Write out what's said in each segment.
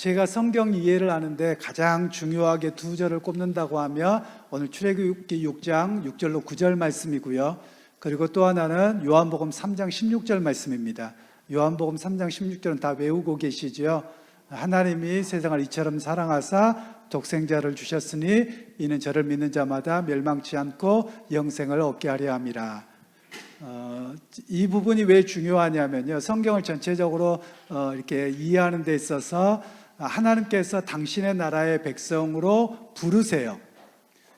제가 성경 이해를 하는데 가장 중요하게 두 절을 꼽는다고 하면 오늘 출애굽기 6장 6절로 9절 말씀이고요. 그리고 또 하나는 요한복음 3장 16절 말씀입니다. 요한복음 3장 16절은 다 외우고 계시죠. 하나님이 세상을 이처럼 사랑하사 독생자를 주셨으니 이는 저를 믿는 자마다 멸망치 않고 영생을 얻게 하려 함이라. 이 부분이 왜 중요하냐면요, 성경을 전체적으로 이렇게 이해하는 데 있어서 하나님께서 당신의 나라의 백성으로 부르세요.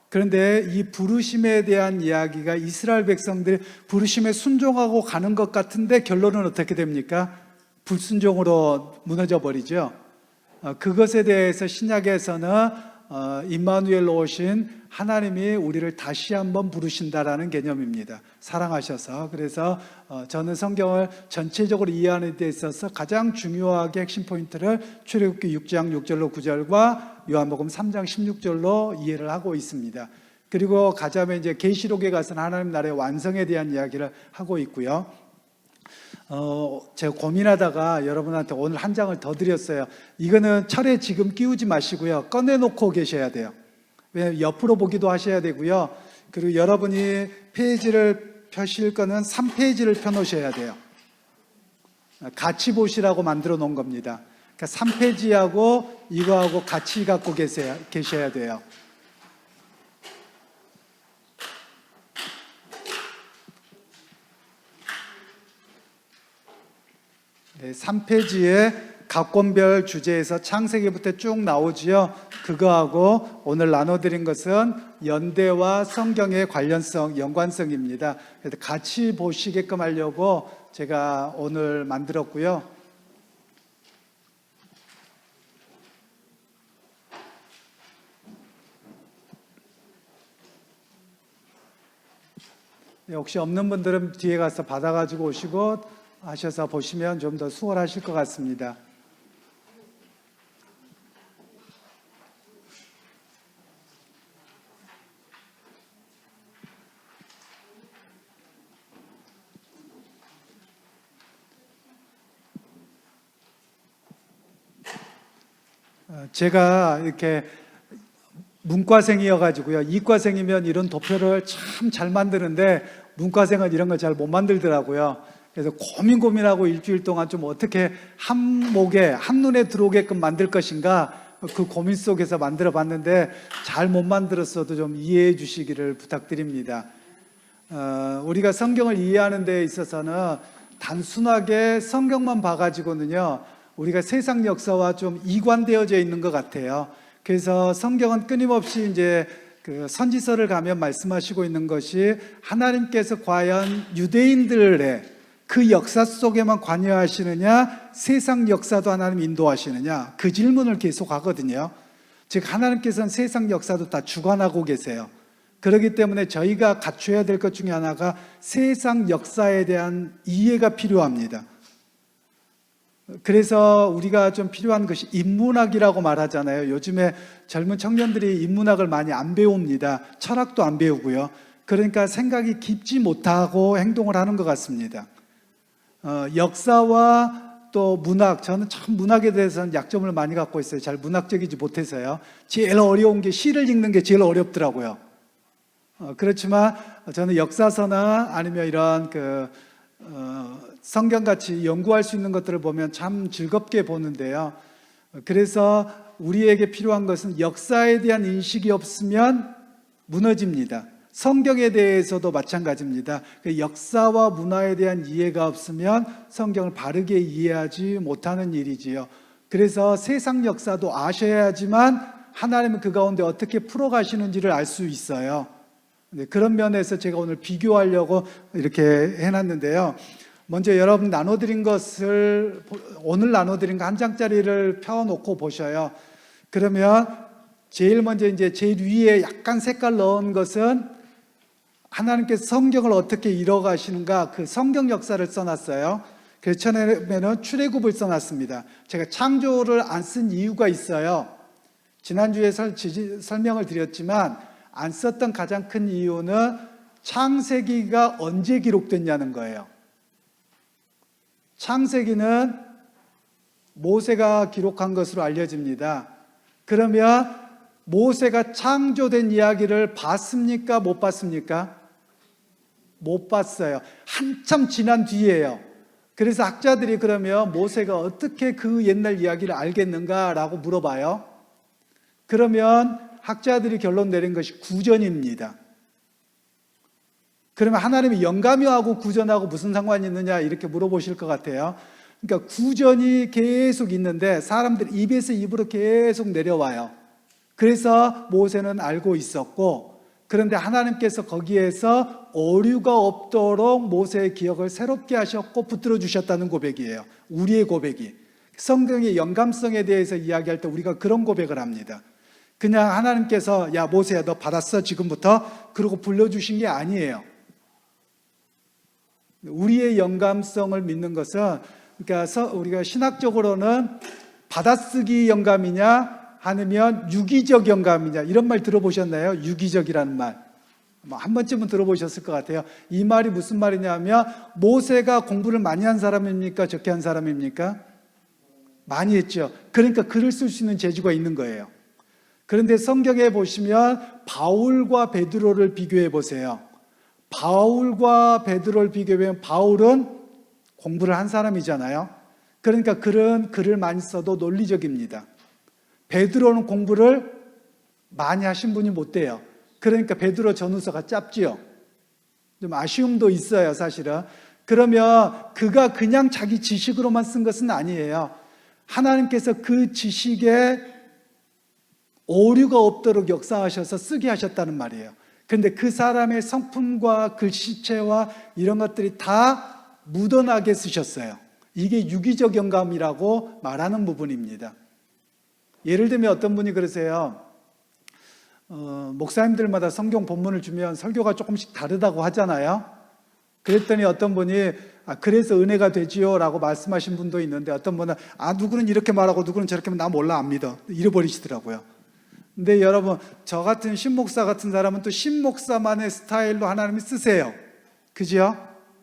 그런데 이 부르심에 대한 이야기가 이스라엘 백성들이 부르심에 순종하고 가는 것 같은데 결론은 어떻게 됩니까? 불순종으로 무너져 버리죠. 그것에 대해서 신약에서는 임마누엘로 오신 하나님이 우리를 다시 한번 부르신다라는 개념입니다. 사랑하셔서. 그래서 저는 성경을 전체적으로 이해하는 데 있어서 가장 중요하게 핵심 포인트를 출애굽기 6장 6절로 9절과 요한복음 3장 16절로 이해를 하고 있습니다. 그리고 가자면 이제 계시록에 가서는 하나님 나라의 완성에 대한 이야기를 하고 있고요. 제가 고민하다가 여러분한테 오늘 한 장을 더 드렸어요. 이거는 철에 지금 끼우지 마시고요, 꺼내놓고 계셔야 돼요. 왜냐하면 옆으로 보기도 하셔야 되고요. 그리고 여러분이 페이지를 펴실 거는 3페이지를 펴놓으셔야 돼요. 같이 보시라고 만들어 놓은 겁니다. 그러니까 3페이지하고 이거하고 같이 갖고 계셔야 돼요. 네, 3페이지에 각권별 주제에서 창세기부터 쭉 나오지요. 그거하고 오늘 나눠드린 것은 연대와 성경의 관련성, 연관성입니다. 그래서 같이 보시게끔 하려고 제가 오늘 만들었고요. 혹시 없는 분들은 뒤에 가서 받아가지고 오시고 하셔서 보시면 좀 더 수월하실 것 같습니다. 제가 이렇게 문과생이어가지고요, 이과생이면 이런 도표를 참 잘 만드는데 문과생은 이런 걸 잘 못 만들더라고요. 그래서 고민하고 일주일 동안 좀 어떻게 한 목에 한눈에 들어오게끔 만들 것인가, 그 고민 속에서 만들어 봤는데 잘 못 만들었어도 좀 이해해 주시기를 부탁드립니다. 우리가 성경을 이해하는 데 있어서는 단순하게 성경만 봐가지고는요, 우리가 세상 역사와 좀 이관되어져 있는 것 같아요. 그래서 성경은 끊임없이 이제 그 선지서를 가면 말씀하시고 있는 것이 하나님께서 과연 유대인들의 그 역사 속에만 관여하시느냐, 세상 역사도 하나님 인도하시느냐, 그 질문을 계속 하거든요. 즉 하나님께서는 세상 역사도 다 주관하고 계세요. 그렇기 때문에 저희가 갖춰야 될 것 중에 하나가 세상 역사에 대한 이해가 필요합니다. 그래서 우리가 좀 필요한 것이 인문학이라고 말하잖아요. 요즘에 젊은 청년들이 인문학을 많이 안 배웁니다. 철학도 안 배우고요. 그러니까 생각이 깊지 못하고 행동을 하는 것 같습니다. 역사와 또 문학, 저는 참 문학에 대해서는 약점을 많이 갖고 있어요. 잘 문학적이지 못해서요. 제일 어려운 게 시를 읽는 게 제일 어렵더라고요. 그렇지만 저는 역사서나 아니면 이런 성경같이 연구할 수 있는 것들을 보면 참 즐겁게 보는데요. 그래서 우리에게 필요한 것은 역사에 대한 인식이 없으면 무너집니다. 성경에 대해서도 마찬가지입니다. 역사와 문화에 대한 이해가 없으면 성경을 바르게 이해하지 못하는 일이지요. 그래서 세상 역사도 아셔야지만 하나님은 그 가운데 어떻게 풀어가시는지를 알 수 있어요. 그런 면에서 제가 오늘 비교하려고 이렇게 해놨는데요. 먼저 여러분 나눠드린 것을, 오늘 나눠드린 거 한 장짜리를 펴놓고 보셔요. 그러면 제일 먼저 이제 제일 위에 약간 색깔 넣은 것은 하나님께서 성경을 어떻게 이뤄가시는가, 그 성경 역사를 써놨어요. 그래서 처음에는 출애굽을 써놨습니다. 제가 창조를 안 쓴 이유가 있어요. 지난주에 설명을 드렸지만 안 썼던 가장 큰 이유는 창세기가 언제 기록됐냐는 거예요. 창세기는 모세가 기록한 것으로 알려집니다. 그러면 모세가 창조된 이야기를 봤습니까? 못 봤습니까? 못 봤어요. 한참 지난 뒤에요. 그래서 학자들이 그러면 모세가 어떻게 그 옛날 이야기를 알겠는가라고 물어봐요. 그러면 학자들이 결론 내린 것이 구전입니다. 그러면 하나님이 영감이하고 구전하고 무슨 상관이 있느냐 이렇게 물어보실 것 같아요. 그러니까 구전이 계속 있는데 사람들 입에서 입으로 계속 내려와요. 그래서 모세는 알고 있었고, 그런데 하나님께서 거기에서 오류가 없도록 모세의 기억을 새롭게 하셨고 붙들어 주셨다는 고백이에요. 우리의 고백이. 성경의 영감성에 대해서 이야기할 때 우리가 그런 고백을 합니다. 그냥 하나님께서 야 모세야 너 받았어 지금부터 그러고 불러주신 게 아니에요. 우리의 영감성을 믿는 것은, 그러니까 우리가 신학적으로는 받아쓰기 영감이냐 아니면 유기적 영감이냐 이런 말 들어보셨나요? 유기적이라는 말 한 번쯤은 들어보셨을 것 같아요. 이 말이 무슨 말이냐면 모세가 공부를 많이 한 사람입니까? 적게 한 사람입니까? 많이 했죠. 그러니까 글을 쓸 수 있는 재주가 있는 거예요. 그런데 성경에 보시면 바울과 베드로를 비교해 보세요. 바울과 베드로를 비교하면 바울은 공부를 한 사람이잖아요. 그러니까 글을 많이 써도 논리적입니다. 베드로는 공부를 많이 하신 분이 못 돼요. 그러니까 베드로 전후서가 짧지요. 좀 아쉬움도 있어요, 사실은. 그러면 그가 그냥 자기 지식으로만 쓴 것은 아니에요. 하나님께서 그 지식에 오류가 없도록 역사하셔서 쓰게 하셨다는 말이에요. 그런데 그 사람의 성품과 글씨체와 이런 것들이 다 묻어나게 쓰셨어요. 이게 유기적 영감이라고 말하는 부분입니다. 예를 들면 어떤 분이 그러세요. 목사님들마다 성경 본문을 주면 설교가 조금씩 다르다고 하잖아요. 그랬더니 어떤 분이 그래서 은혜가 되지요 라고 말씀하신 분도 있는데, 어떤 분은 누구는 이렇게 말하고 누구는 저렇게 하면 나 몰라 안 믿어 잃어버리시더라고요. 근데 여러분, 저 같은 신목사 같은 사람은 또 신목사만의 스타일로 하나님이 쓰세요. 그죠?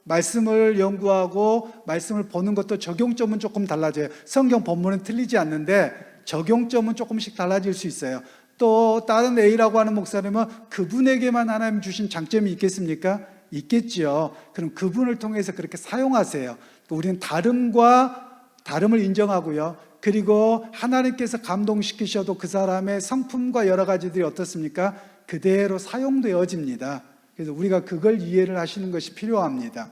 말씀을 연구하고 말씀을 보는 것도 적용점은 조금 달라져요. 성경 본문은 틀리지 않는데 적용점은 조금씩 달라질 수 있어요. 또 다른 A라고 하는 목사님은 그분에게만 하나님 주신 장점이 있겠습니까? 있겠죠. 그럼 그분을 통해서 그렇게 사용하세요. 우리는 다름을 인정하고요. 그리고 하나님께서 감동시키셔도 그 사람의 성품과 여러 가지들이 어떻습니까? 그대로 사용되어집니다. 그래서 우리가 그걸 이해를 하시는 것이 필요합니다.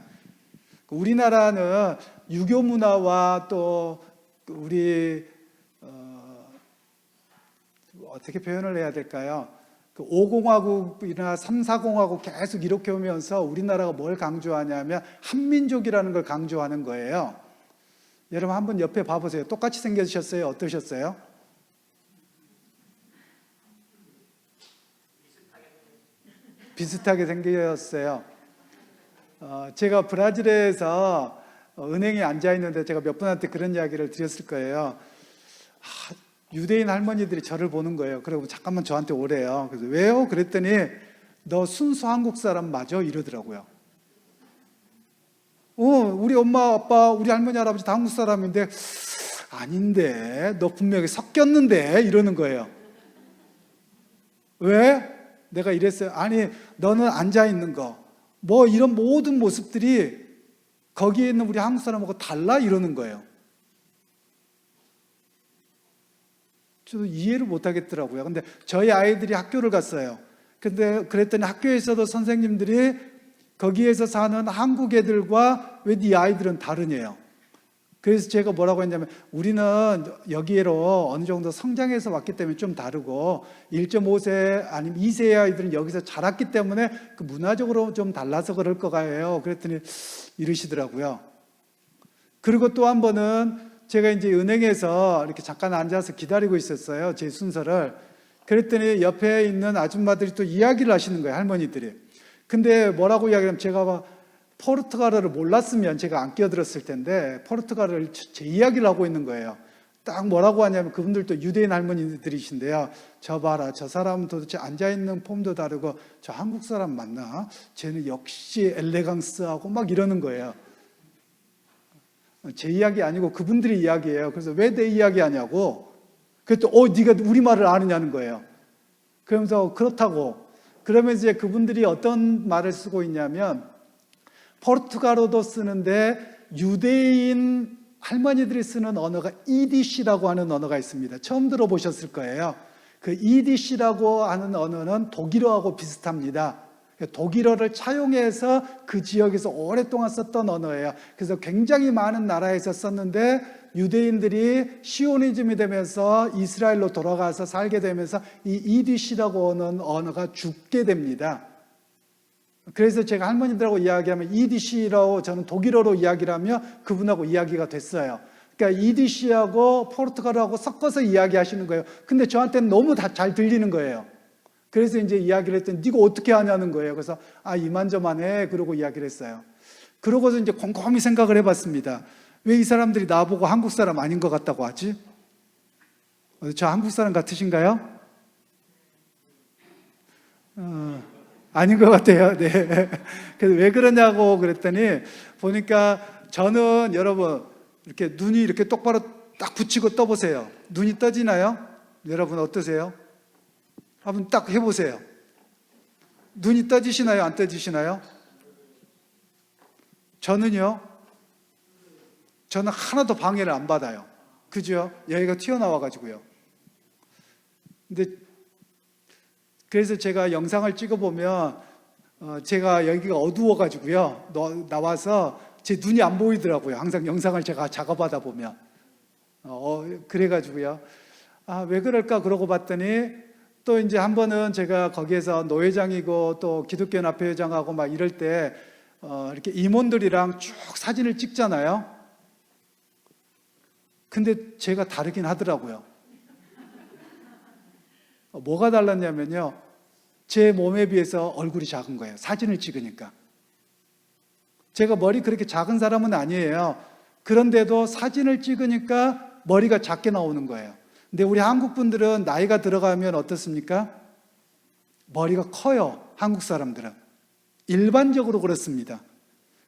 우리나라는 유교 문화와 또 우리 어떻게 표현을 해야 될까요? 5공화국이나 3, 4공화국 계속 이렇게 오면서 우리나라가 뭘 강조하냐면 한민족이라는 걸 강조하는 거예요. 여러분 한번 옆에 봐보세요. 똑같이 생겨주셨어요? 어떠셨어요? 비슷하게 생겼어요. 제가 브라질에서 은행에 앉아있는데 제가 몇 분한테 그런 이야기를 드렸을 거예요. 유대인 할머니들이 저를 보는 거예요. 그리고 잠깐만 저한테 오래요. 그래서 왜요? 그랬더니 너 순수 한국 사람 맞아? 이러더라고요. 우리 엄마 아빠 우리 할머니 할아버지 다 한국 사람인데 아닌데 너 분명히 섞였는데 이러는 거예요. 왜? 내가 이랬어요. 아니 너는 앉아있는 거 뭐 이런 모든 모습들이 거기에 있는 우리 한국 사람하고 달라 이러는 거예요. 저도 이해를 못 하겠더라고요. 근데 저희 아이들이 학교를 갔어요. 근데 그랬더니 학교에서도 선생님들이 거기에서 사는 한국 애들과 왜 네 아이들은 다르냐요. 그래서 제가 뭐라고 했냐면 우리는 여기로 어느 정도 성장해서 왔기 때문에 좀 다르고 1.5세 아니면 2세의 아이들은 여기서 자랐기 때문에 그 문화적으로 좀 달라서 그럴 거예요. 그랬더니 이러시더라고요. 그리고 또 한 번은 제가 이제 은행에서 이렇게 잠깐 앉아서 기다리고 있었어요. 제 순서를. 그랬더니 옆에 있는 아줌마들이 또 이야기를 하시는 거예요. 할머니들이. 근데 뭐라고 이야기하면 제가 포르투갈어를 몰랐으면 제가 안 끼어들었을 텐데 포르투갈어를 제 이야기를 하고 있는 거예요. 딱 뭐라고 하냐면 그분들도 유대인 할머니들이신데요. 저 봐라, 저 사람은 도대체 앉아있는 폼도 다르고 저 한국 사람 맞나? 쟤는 역시 엘레강스하고 막 이러는 거예요. 제 이야기 아니고 그분들의 이야기예요. 그래서 왜 내 이야기 하냐고. 그랬더니 네가 우리말을 아느냐는 거예요. 그러면서 그렇다고. 그러면 이제 그분들이 어떤 말을 쓰고 있냐면 포르투갈어도 쓰는데 유대인 할머니들이 쓰는 언어가 이디시라고 하는 언어가 있습니다. 처음 들어보셨을 거예요. 그 이디시라고 하는 언어는 독일어하고 비슷합니다. 독일어를 차용해서 그 지역에서 오랫동안 썼던 언어예요. 그래서 굉장히 많은 나라에서 썼는데 유대인들이 시오니즘이 되면서 이스라엘로 돌아가서 살게 되면서 이 이디시라고 하는 언어가 죽게 됩니다. 그래서 제가 할머니들하고 이야기하면 이디시라고 저는 독일어로 이야기를 하며 그분하고 이야기가 됐어요. 그러니까 이디시하고 포르투갈어하고 섞어서 이야기하시는 거예요. 근데 저한테는 너무 다 잘 들리는 거예요. 그래서 이제 이야기를 했더니 네가 어떻게 하냐는 거예요. 그래서 이만저만해 그러고 이야기를 했어요. 그러고서 이제 곰곰이 생각을 해봤습니다. 왜 이 사람들이 나보고 한국 사람 아닌 것 같다고 하지? 저 한국 사람 같으신가요? 아닌 것 같아요. 네. 그래서 왜 그러냐고 그랬더니 보니까 저는 여러분 이렇게 눈이 이렇게 똑바로 딱 붙이고 떠보세요. 눈이 떠지나요? 여러분 어떠세요? 한번 딱 해보세요. 눈이 떠지시나요? 안 떠지시나요? 저는요, 저는 하나도 방해를 안 받아요. 그죠? 여기가 튀어나와가지고요. 근데 그래서 제가 영상을 찍어보면 제가 여기가 어두워가지고요. 나와서 제 눈이 안 보이더라고요. 항상 영상을 제가 작업하다 보면. 그래가지고요. 왜 그럴까 그러고 봤더니 또 이제 한 번은 제가 거기에서 노회장이고 또 기독교연합회장하고 막 이럴 때 이렇게 임원들이랑 쭉 사진을 찍잖아요. 근데 제가 다르긴 하더라고요. 뭐가 달랐냐면요. 제 몸에 비해서 얼굴이 작은 거예요. 사진을 찍으니까. 제가 머리 그렇게 작은 사람은 아니에요. 그런데도 사진을 찍으니까 머리가 작게 나오는 거예요. 근데 우리 한국 분들은 나이가 들어가면 어떻습니까? 머리가 커요. 한국 사람들은. 일반적으로 그렇습니다.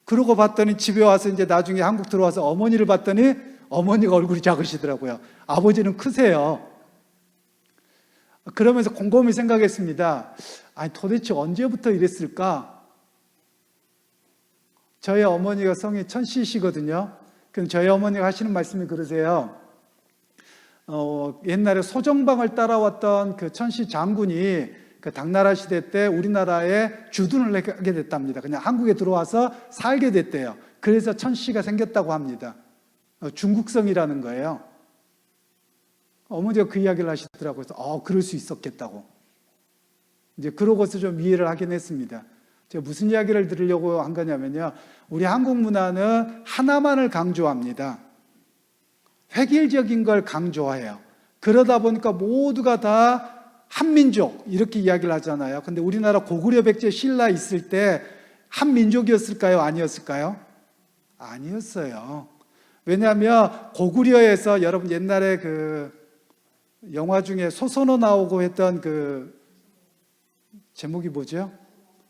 그러고 봤더니 집에 와서 이제 나중에 한국 들어와서 어머니를 봤더니 어머니가 얼굴이 작으시더라고요. 아버지는 크세요. 그러면서 곰곰이 생각했습니다. 도대체 언제부터 이랬을까? 저희 어머니가 성이 천씨시거든요. 그럼 저희 어머니가 하시는 말씀이 그러세요. 옛날에 소정방을 따라왔던 그 천씨 장군이 그 당나라 시대 때 우리나라에 주둔을 하게 됐답니다. 그냥 한국에 들어와서 살게 됐대요. 그래서 천씨가 생겼다고 합니다. 중국성이라는 거예요. 어머니가 그 이야기를 하시더라고요. 그래서 그럴 수 있었겠다고. 이제 그러고서 좀 이해를 하긴 했습니다. 제가 무슨 이야기를 들으려고 한 거냐면요. 우리 한국 문화는 하나만을 강조합니다. 획일적인 걸 강조해요. 그러다 보니까 모두가 다 한민족 이렇게 이야기를 하잖아요. 근데 우리나라 고구려 백제 신라 있을 때 한민족이었을까요? 아니었을까요? 아니었어요. 왜냐하면 고구려에서 여러분 옛날에 그 영화 중에 소선호 나오고 했던 그 제목이 뭐죠?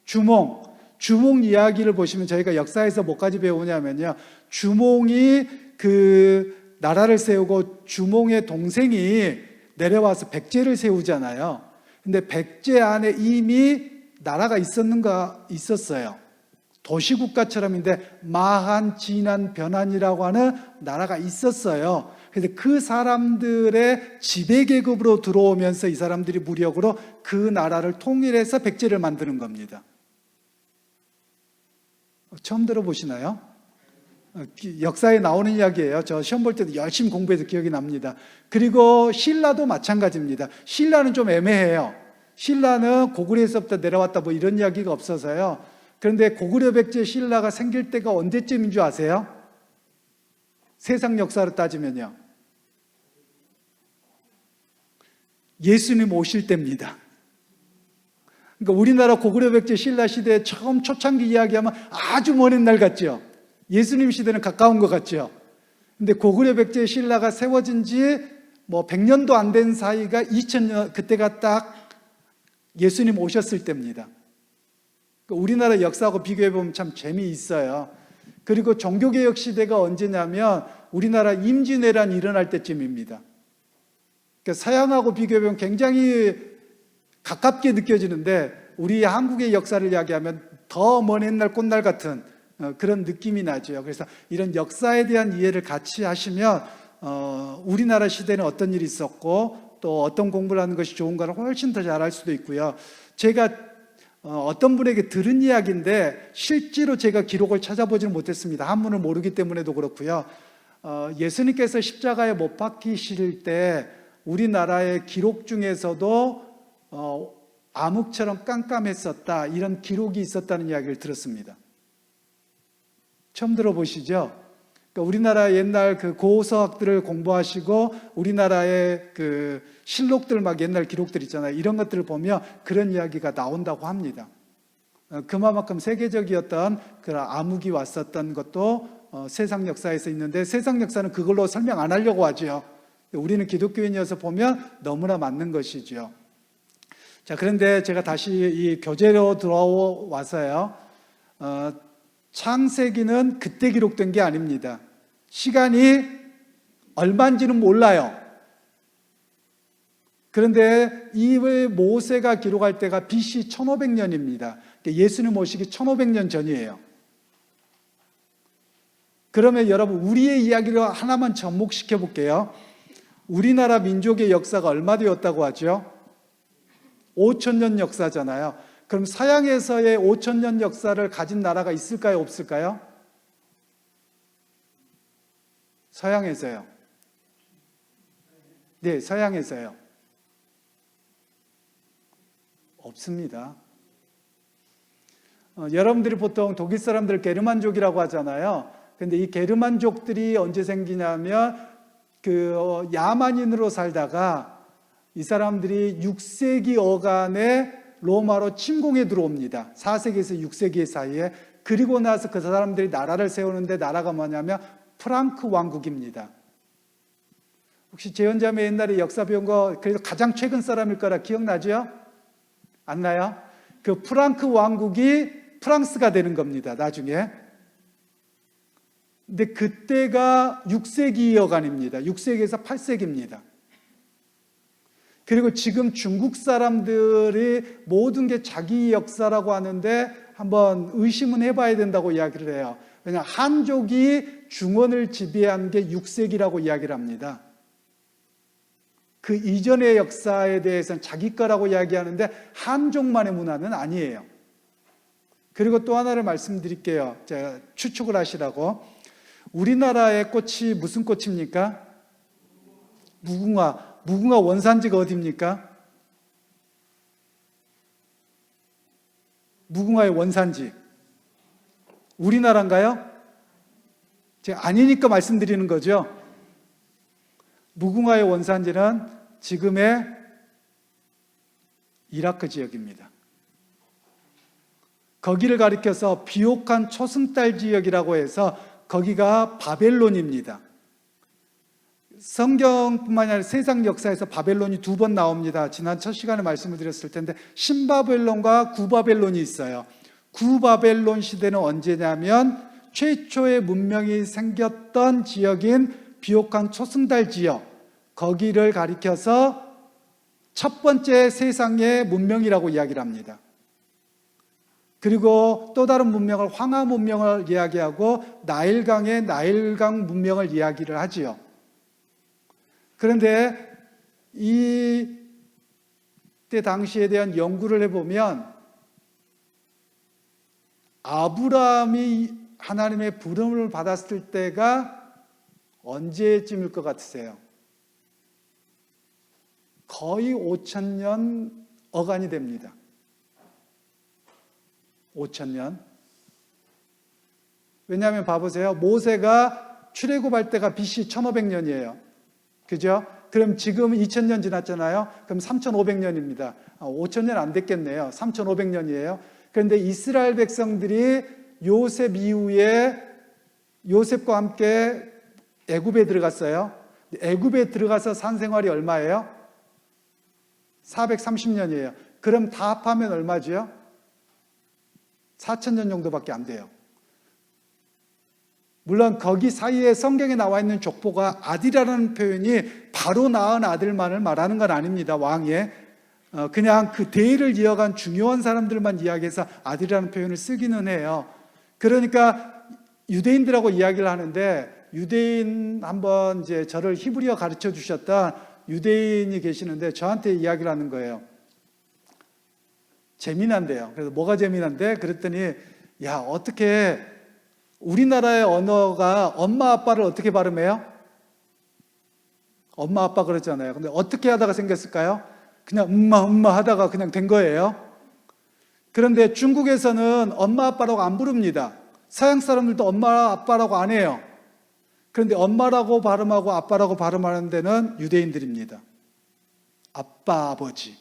주몽 이야기를 보시면 저희가 역사에서 뭐까지 배우냐면요. 주몽이 그 나라를 세우고 주몽의 동생이 내려와서 백제를 세우잖아요. 근데 백제 안에 이미 나라가 있었어요. 도시국가처럼인데 마한, 진한, 변한이라고 하는 나라가 있었어요. 그래서 그 사람들의 지배계급으로 들어오면서 이 사람들이 무력으로 그 나라를 통일해서 백제를 만드는 겁니다. 처음 들어보시나요? 역사에 나오는 이야기예요. 저 시험 볼 때도 열심히 공부해서 기억이 납니다. 그리고 신라도 마찬가지입니다. 신라는 좀 애매해요. 신라는 고구려에서부터 내려왔다 뭐 이런 이야기가 없어서요. 그런데 고구려 백제 신라가 생길 때가 언제쯤인 줄 아세요? 세상 역사로 따지면요. 예수님 오실 때입니다. 그러니까 우리나라 고구려 백제 신라 시대 처음 초창기 이야기하면 아주 먼 옛날 같죠. 예수님 시대는 가까운 것 같죠. 근데 고구려 백제 신라가 세워진 지 뭐 100년도 안 된 사이가 2000년, 그때가 딱 예수님 오셨을 때입니다. 우리나라 역사하고 비교해 보면 참 재미있어요. 그리고 종교개혁 시대가 언제냐면 우리나라 임진왜란이 일어날 때쯤입니다. 그러니까 서양하고 비교해보면 굉장히 가깝게 느껴지는데 우리 한국의 역사를 이야기하면 더 먼 옛날 꽃날 같은 그런 느낌이 나죠. 그래서 이런 역사에 대한 이해를 같이 하시면 우리나라 시대는 어떤 일이 있었고 또 어떤 공부를 하는 것이 좋은가를 훨씬 더 잘 알 수도 있고요. 제가 어떤 분에게 들은 이야기인데 실제로 제가 기록을 찾아보지는 못했습니다. 한문을 모르기 때문에도 그렇고요. 예수님께서 십자가에 못 박히실 때 우리나라의 기록 중에서도 암흑처럼 깜깜했었다, 이런 기록이 있었다는 이야기를 들었습니다. 처음 들어보시죠? 그러니까 우리나라 옛날 그 고서학들을 공부하시고 우리나라의 그 실록들 막 옛날 기록들 있잖아요. 이런 것들을 보면 그런 이야기가 나온다고 합니다. 그만큼 세계적이었던 그런 암흑이 왔었던 것도 세상 역사에서 있는데 세상 역사는 그걸로 설명 안 하려고 하죠. 우리는 기독교인이어서 보면 너무나 맞는 것이죠. 자, 그런데 제가 다시 이 교재로 들어와서요. 창세기는 그때 기록된 게 아닙니다. 시간이 얼마인지는 몰라요. 그런데 이 모세가 기록할 때가 BC 1500년입니다. 예수님 오시기 1500년 전이에요. 그러면 여러분 우리의 이야기를 하나만 접목시켜 볼게요. 우리나라 민족의 역사가 얼마 되었다고 하죠? 5000년 역사잖아요. 그럼 서양에서의 5000년 역사를 가진 나라가 있을까요? 없을까요? 서양에서요. 네, 서양에서요. 없습니다. 여러분들이 보통 독일 사람들 게르만족이라고 하잖아요. 근데 이 게르만족들이 언제 생기냐면 야만인으로 살다가 이 사람들이 6세기 어간에 로마로 침공해 들어옵니다. 4세기에서 6세기 사이에. 그리고 나서 그 사람들이 나라를 세우는데 나라가 뭐냐면 프랑크 왕국입니다. 혹시 재현자매 옛날에 역사 배운 거 그래도 가장 최근 사람일 거라 기억나죠? 안 나요? 그 프랑크 왕국이 프랑스가 되는 겁니다. 나중에. 근데 그때가 6세기 어간입니다. 6세기에서 8세기입니다. 그리고 지금 중국 사람들이 모든 게 자기 역사라고 하는데 한번 의심은 해봐야 된다고 이야기를 해요. 왜냐하면 한족이 중원을 지배한 게 6세기라고 이야기를 합니다. 그 이전의 역사에 대해서는 자기 거라고 이야기하는데 한족만의 문화는 아니에요. 그리고 또 하나를 말씀드릴게요. 제가 추측을 하시라고. 우리나라의 꽃이 무슨 꽃입니까? 무궁화. 무궁화 원산지가 어디입니까? 무궁화의 원산지 우리나라인가요? 제가 아니니까 말씀드리는 거죠. 무궁화의 원산지는 지금의 이라크 지역입니다. 거기를 가리켜서 비옥한 초승달 지역이라고 해서 거기가 바벨론입니다. 성경뿐만 아니라 세상 역사에서 바벨론이 2번 나옵니다. 지난 첫 시간에 말씀을 드렸을 텐데 신바벨론과 구바벨론이 있어요. 구바벨론 시대는 언제냐면 최초의 문명이 생겼던 지역인 비옥한 초승달 지역, 거기를 가리켜서 첫 번째 세상의 문명이라고 이야기를 합니다. 그리고 또 다른 문명을 황하 문명을 이야기하고 나일강의 나일강 문명을 이야기를 하지요. 그런데 이때 당시에 대한 연구를 해보면 아브라함이 하나님의 부름을 받았을 때가 언제쯤일 것 같으세요? 거의 5000년 어간이 됩니다. 5000년. 왜냐하면 봐보세요. 모세가 출애굽할 때가 BC 1500년이에요. 그죠? 그럼 지금 2000년 지났잖아요. 그럼 3500년입니다. 5000년 안 됐겠네요. 3500년이에요. 그런데 이스라엘 백성들이 요셉 이후에 요셉과 함께 애굽에 들어갔어요. 애굽에 들어가서 산 생활이 얼마예요? 430년이에요. 그럼 다 합하면 얼마죠? 4000년 정도밖에 안 돼요. 물론 거기 사이에 성경에 나와 있는 족보가 아들이라는 표현이 바로 낳은 아들만을 말하는 건 아닙니다. 왕의 그냥 그 대의를 이어간 중요한 사람들만 이야기해서 아들이라는 표현을 쓰기는 해요. 그러니까 유대인들하고 이야기를 하는데, 유대인 한번 이제 저를 히브리어 가르쳐 주셨던 유대인이 계시는데 저한테 이야기를 하는 거예요. 재미난데요. 그래서 뭐가 재미난데? 그랬더니 야, 어떻게 우리나라의 언어가 엄마 아빠를 어떻게 발음해요? 엄마 아빠 그러잖아요. 근데 어떻게 하다가 생겼을까요? 그냥 엄마 하다가 그냥 된 거예요. 그런데 중국에서는 엄마 아빠라고 안 부릅니다. 서양 사람들도 엄마 아빠라고 안 해요. 그런데 엄마라고 발음하고 아빠라고 발음하는 데는 유대인들입니다. 아빠, 아버지.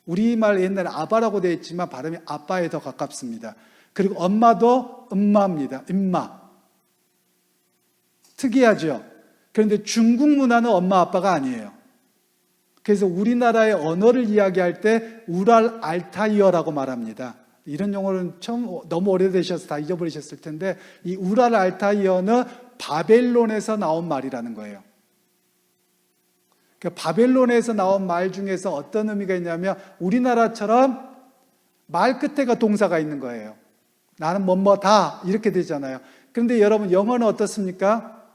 우리말 옛날에 아바라고 되어 있지만 발음이 아빠에 더 가깝습니다. 그리고 엄마도 엄마입니다. 임마. 특이하죠? 그런데 중국 문화는 엄마 아빠가 아니에요. 그래서 우리나라의 언어를 이야기할 때 우랄 알타이어라고 말합니다. 이런 용어는 너무 오래되셔서 다 잊어버리셨을 텐데, 이 우랄 알타이어는 바벨론에서 나온 말이라는 거예요. 그러니까 바벨론에서 나온 말 중에서 어떤 의미가 있냐면, 우리나라처럼 말 끝에가 동사가 있는 거예요. 나는 뭐다 이렇게 되잖아요. 그런데 여러분 영어는 어떻습니까?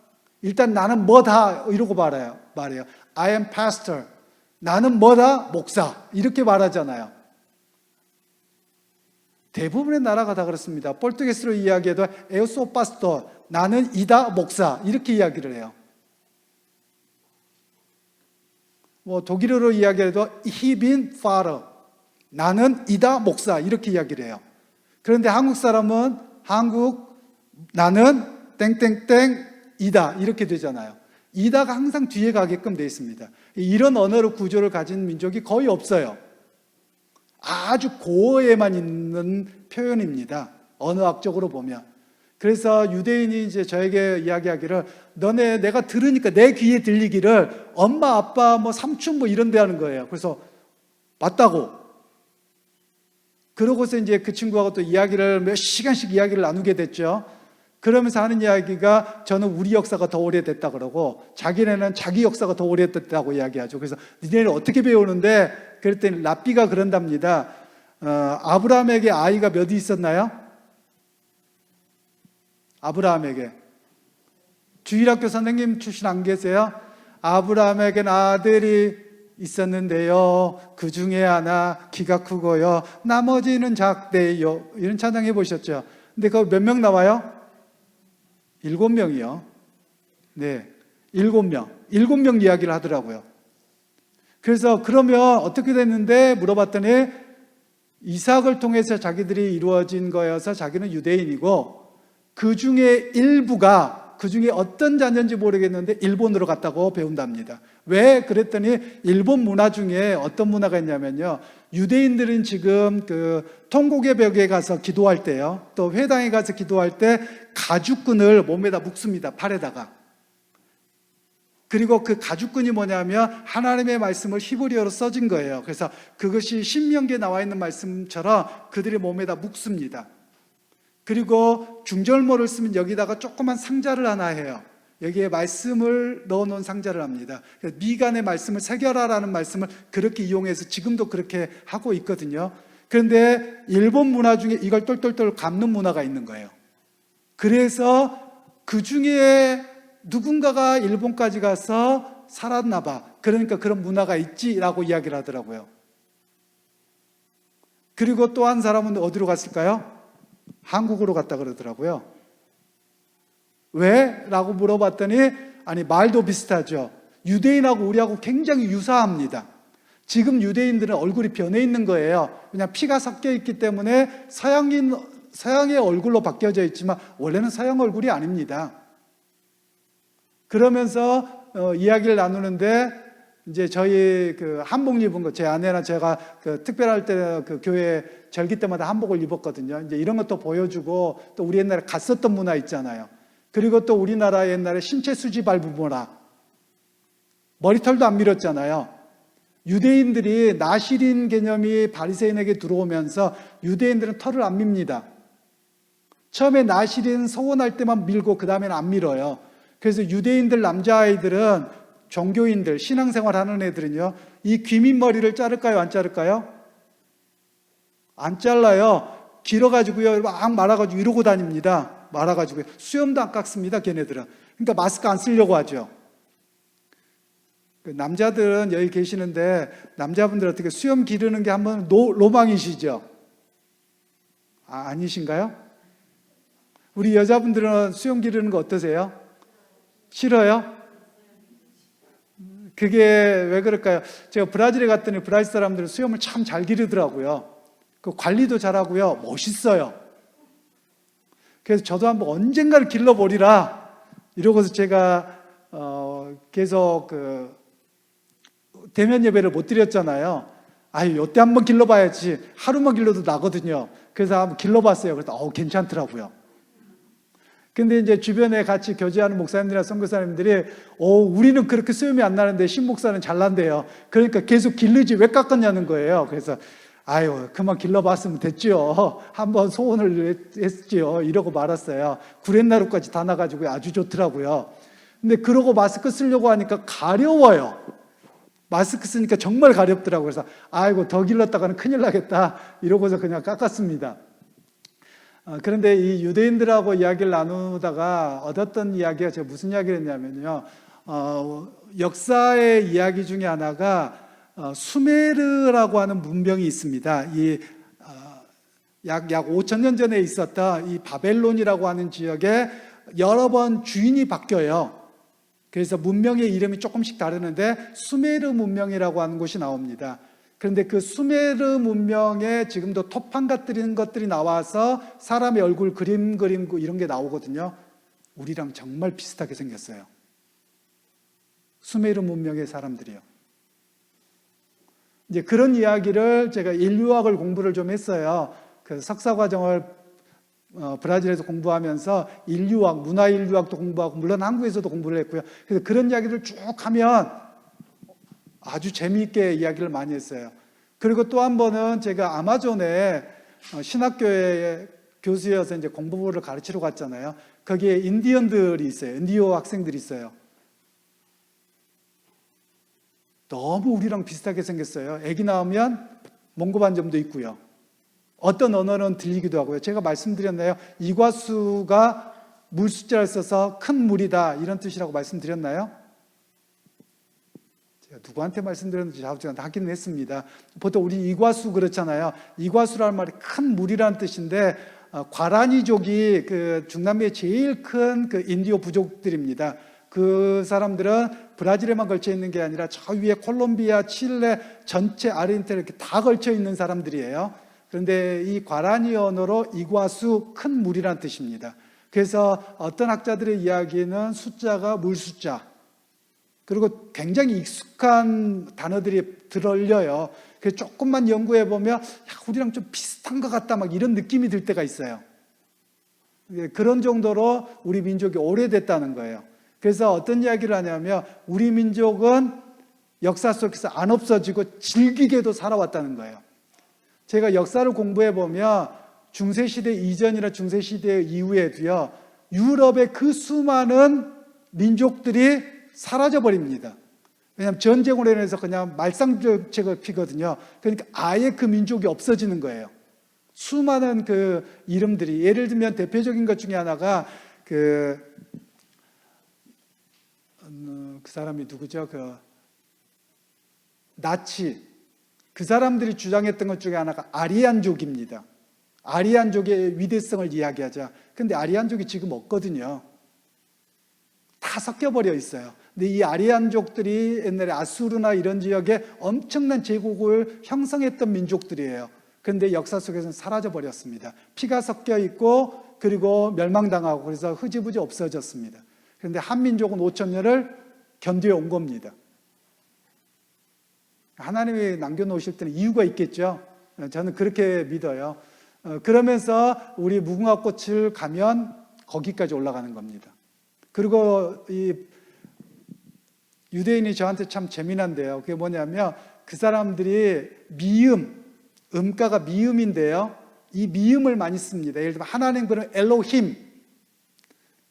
일단 나는 뭐다 이러고 말해요. I am pastor. 나는 뭐다? 목사. 이렇게 말하잖아요. 대부분의 나라가 다 그렇습니다. 포르투게스로 이야기해도 Eu sou pastor. 나는 이다 목사. 이렇게 이야기를 해요. 독일어로 이야기해도 Ich bin Pfarrer. 나는 이다 목사. 이렇게 이야기를 해요. 그런데 한국 사람은 나는 땡땡땡 이다 이렇게 되잖아요. 이다가 항상 뒤에 가게끔 되어 있습니다. 이런 언어로 구조를 가진 민족이 거의 없어요. 아주 고어에만 있는 표현입니다. 언어학적으로 보면. 그래서 유대인이 이제 저에게 이야기하기를, 내가 들으니까 내 귀에 들리기를 엄마, 아빠, 삼촌 이런 데 하는 거예요. 그래서 맞다고. 그러고서 이제 그 친구하고 또 이야기를 몇 시간씩 이야기를 나누게 됐죠. 그러면서 하는 이야기가, 저는 우리 역사가 더 오래됐다 그러고 자기네는 자기 역사가 더 오래됐다고 이야기하죠. 그래서 니네는 어떻게 배우는데? 그랬더니 랍비가 그런답니다. 아브라함에게 아이가 몇이 있었나요? 아브라함에게. 주일학교 선생님 출신 안 계세요? 아브라함에게는 아들이 있었는데요, 그 중에 하나 키가 크고요, 나머지는 작대요. 이런 찬양 해보셨죠? 근데 그거 몇 명 나와요? 7명이요. 네, 7명. 7명 이야기를 하더라고요. 그래서 그러면 어떻게 됐는데 물어봤더니 이삭을 통해서 자기들이 이루어진 거여서 자기는 유대인이고, 그 중에 일부가, 그 중에 어떤 자녀인지 모르겠는데 일본으로 갔다고 배운답니다. 왜? 그랬더니 일본 문화 중에 어떤 문화가 있냐면요, 유대인들은 지금 그 통곡의 벽에 가서 기도할 때요, 또 회당에 가서 기도할 때 가죽끈을 몸에다 묶습니다. 팔에다가. 그리고 그 가죽끈이 뭐냐면 하나님의 말씀을 히브리어로 써진 거예요. 그래서 그것이 신명기에 나와 있는 말씀처럼 그들의 몸에다 묶습니다. 그리고 중절모를 쓰면 여기다가 조그만 상자를 하나 해요. 여기에 말씀을 넣어놓은 상자를 합니다. 미간의 말씀을 새겨라라는 말씀을 그렇게 이용해서 지금도 그렇게 하고 있거든요. 그런데 일본 문화 중에 이걸 똘똘똘 감는 문화가 있는 거예요. 그래서 그 중에 누군가가 일본까지 가서 살았나 봐. 그러니까 그런 문화가 있지라고 이야기를 하더라고요. 그리고 또 한 사람은 어디로 갔을까요? 한국으로 갔다 그러더라고요. 왜? 라고 물어봤더니, 아니 말도 비슷하죠. 유대인하고 우리하고 굉장히 유사합니다. 지금 유대인들은 얼굴이 변해 있는 거예요. 그냥 피가 섞여 있기 때문에 서양의 얼굴로 바뀌어져 있지만 원래는 서양 얼굴이 아닙니다. 그러면서 이야기를 나누는데, 이제 저희 그 한복 입은 거, 제 아내랑 제가 그 특별할 때 그 교회 절기 때마다 한복을 입었거든요. 이제 이런 것도 보여주고, 또 우리 옛날에 갔었던 문화 있잖아요. 그리고 또 우리나라 옛날에 신체 수지 발부 문화, 머리털도 안 밀었잖아요. 유대인들이 나실인 개념이 바리새인에게 들어오면서 유대인들은 털을 안 밉니다. 처음에 나실인 서원할 때만 밀고 그 다음에는 안 밀어요. 그래서 유대인들 남자아이들은, 종교인들, 신앙생활 하는 애들은요, 이 귀밑머리를 자를까요, 안 자를까요? 안 잘라요. 길어가지고요, 막 말아가지고 이러고 다닙니다. 말아가지고. 수염도 안 깎습니다, 걔네들은. 그러니까 마스크 안 쓰려고 하죠. 남자들은 여기 계시는데, 남자분들 어떻게 수염 기르는 게 한번 로망이시죠? 아니신가요? 우리 여자분들은 수염 기르는 거 어떠세요? 싫어요? 그게 왜 그럴까요? 제가 브라질에 갔더니 브라질 사람들은 수염을 참 잘 기르더라고요. 그 관리도 잘하고요. 멋있어요. 그래서 저도 한번 언젠가는 길러보리라 이러고서 제가 계속 대면 예배를 못 드렸잖아요. 아유, 요때 한번 길러봐야지. 하루만 길러도 나거든요. 그래서 한번 길러봤어요. 그래서 괜찮더라고요. 근데 이제 주변에 같이 교제하는 목사님들이나 선교사님들이 우리는 그렇게 수염이 안 나는데 신 목사는 잘 난대요. 그러니까 계속 기르지 왜 깎았냐는 거예요. 그래서 아유, 그만 길러봤으면 됐죠. 한번 소원을 했지요. 이러고 말았어요. 구렛나루까지 다 나가지고 아주 좋더라고요. 근데 그러고 마스크 쓰려고 하니까 가려워요. 마스크 쓰니까 정말 가렵더라고요. 그래서 아이고, 더 길렀다가는 큰일 나겠다 이러고서 그냥 깎았습니다. 그런데 이 유대인들하고 이야기를 나누다가 얻었던 이야기가, 제가 무슨 이야기를 했냐면요, 역사의 이야기 중에 하나가 수메르라고 하는 문명이 있습니다. 약 5,000년 전에 있었던 이 바벨론이라고 하는 지역에 여러 번 주인이 바뀌어요. 그래서 문명의 이름이 조금씩 다르는데 수메르 문명이라고 하는 곳이 나옵니다. 그런데 그 수메르 문명에 지금도 토판 같은 것들이 나와서 사람의 얼굴 그리고 이런 게 나오거든요. 우리랑 정말 비슷하게 생겼어요. 수메르 문명의 사람들이요. 이제 그런 이야기를 제가 인류학을 공부를 좀 했어요. 그 석사 과정을 브라질에서 공부하면서 인류학, 문화인류학도 공부하고 물론 한국에서도 공부를 했고요. 그래서 그런 이야기를 쭉 하면 아주 재미있게 이야기를 많이 했어요. 그리고 또 한 번은 제가 아마존에 신학교에 교수여서 이제 공부를 가르치러 갔잖아요. 거기에 인디언들이 있어요. 인디오 학생들이 있어요. 너무 우리랑 비슷하게 생겼어요. 애기 나오면 몽고 반점도 있고요. 어떤 언어는 들리기도 하고요. 제가 말씀드렸나요? 이과수가 물 숫자를 써서 큰 물이다 이런 뜻이라고 말씀드렸나요? 제가 누구한테 말씀드렸는지 자우지간에 하기는 했습니다. 보통 우리 이과수 그렇잖아요. 이과수라는 말이 큰 물이라는 뜻인데 과라니족이 그 중남미의 제일 큰 그 인디오 부족들입니다. 그 사람들은 브라질에만 걸쳐 있는 게 아니라 저 위에 콜롬비아, 칠레, 전체 아르헨티나 이렇게 다 걸쳐 있는 사람들이에요. 그런데 이 과라니 언어로 이과수 큰 물이라는 뜻입니다. 그래서 어떤 학자들의 이야기는 숫자가 물 숫자, 그리고 굉장히 익숙한 단어들이 들어올려요. 그래서 조금만 연구해 보면 우리랑 좀 비슷한 것 같다 막 이런 느낌이 들 때가 있어요. 그런 정도로 우리 민족이 오래됐다는 거예요. 그래서 어떤 이야기를 하냐면 우리 민족은 역사 속에서 안 없어지고 질기게도 살아왔다는 거예요. 제가 역사를 공부해 보면 중세시대 이전이나 중세시대 이후에도요, 유럽의 그 수많은 민족들이 사라져버립니다. 왜냐하면 전쟁으로 인해서 그냥 말썽을 피거든요. 그러니까 아예 그 민족이 없어지는 거예요. 수많은 그 이름들이, 예를 들면 대표적인 것 중에 하나가 그 사람이 누구죠? 나치. 그 사람들이 주장했던 것 중에 하나가 아리안족입니다. 아리안족의 위대성을 이야기하자. 근데 아리안족이 지금 없거든요. 다 섞여버려 있어요. 근데 이 아리안족들이 옛날에 아수르나 이런 지역에 엄청난 제국을 형성했던 민족들이에요. 그런데 역사 속에서는 사라져버렸습니다. 피가 섞여 있고 그리고 멸망당하고 그래서 흐지부지 없어졌습니다. 그런데 한민족은 5,000년을 견뎌온 겁니다. 하나님이 남겨놓으실 때는 이유가 있겠죠. 저는 그렇게 믿어요. 그러면서 우리 무궁화꽃을 가면 거기까지 올라가는 겁니다. 그리고 이 유대인이 저한테 참 재미난데요. 그게 뭐냐면 그 사람들이 미음, 음가가 미음인데요. 이 미음을 많이 씁니다. 예를 들면 하나님 그러면 엘로힘,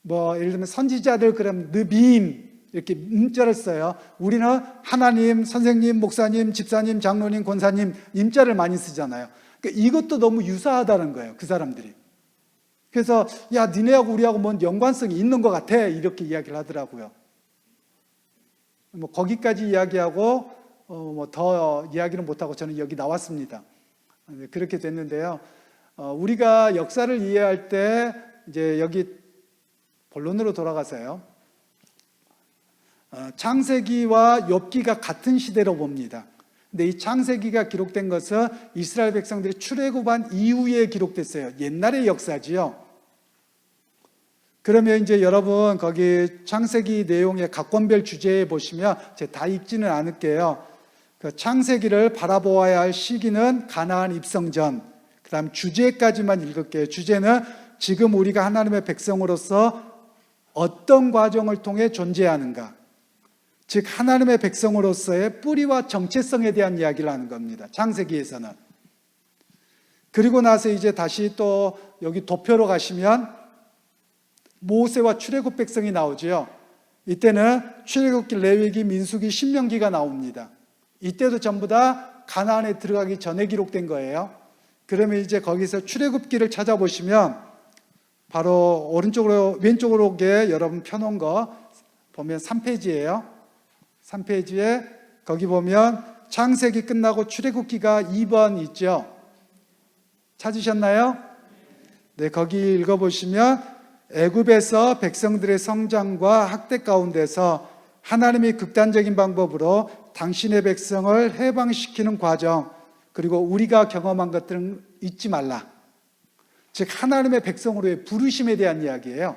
예를 들면 선지자들 그러면 느비임 이렇게 임자를 써요. 우리는 하나님, 선생님, 목사님, 집사님, 장로님, 권사님 임자를 많이 쓰잖아요. 그러니까 이것도 너무 유사하다는 거예요, 그 사람들이. 그래서 야, 니네하고 우리하고 뭔 연관성이 있는 것 같아, 이렇게 이야기를 하더라고요. 거기까지 이야기하고 더 이야기는 못하고 저는 여기 나왔습니다. 그렇게 됐는데요. 우리가 역사를 이해할 때 이제 여기 본론으로 돌아가서요. 창세기와 욥기가 같은 시대로 봅니다. 근데 이 창세기가 기록된 것은 이스라엘 백성들이 출애굽한 이후에 기록됐어요. 옛날의 역사지요. 그러면 이제 여러분 거기 창세기 내용의 각권별 주제에 보시면 제가 다 읽지는 않을게요. 그 창세기를 바라보아야 할 시기는 가나안 입성 전. 그다음 주제까지만 읽을게요. 주제는 지금 우리가 하나님의 백성으로서 어떤 과정을 통해 존재하는가. 즉 하나님의 백성으로서의 뿌리와 정체성에 대한 이야기를 하는 겁니다. 창세기에서는. 그리고 나서 이제 다시 또 여기 도표로 가시면 모세와 출애굽 백성이 나오죠. 이때는 출애굽기, 레위기, 민수기, 신명기가 나옵니다. 이때도 전부 다 가나안에 들어가기 전에 기록된 거예요. 그러면 이제 거기서 출애굽기를 찾아보시면 바로 오른쪽으로 왼쪽으로 여러분 펴놓은 거 보면 3페이지예요. 3페이지에 거기 보면 창세기 끝나고 출애굽기가 2번 있죠. 찾으셨나요? 네, 거기 읽어보시면 애굽에서 백성들의 성장과 학대 가운데서 하나님이 극단적인 방법으로 당신의 백성을 해방시키는 과정, 그리고 우리가 경험한 것들은 잊지 말라. 즉 하나님의 백성으로의 부르심에 대한 이야기예요.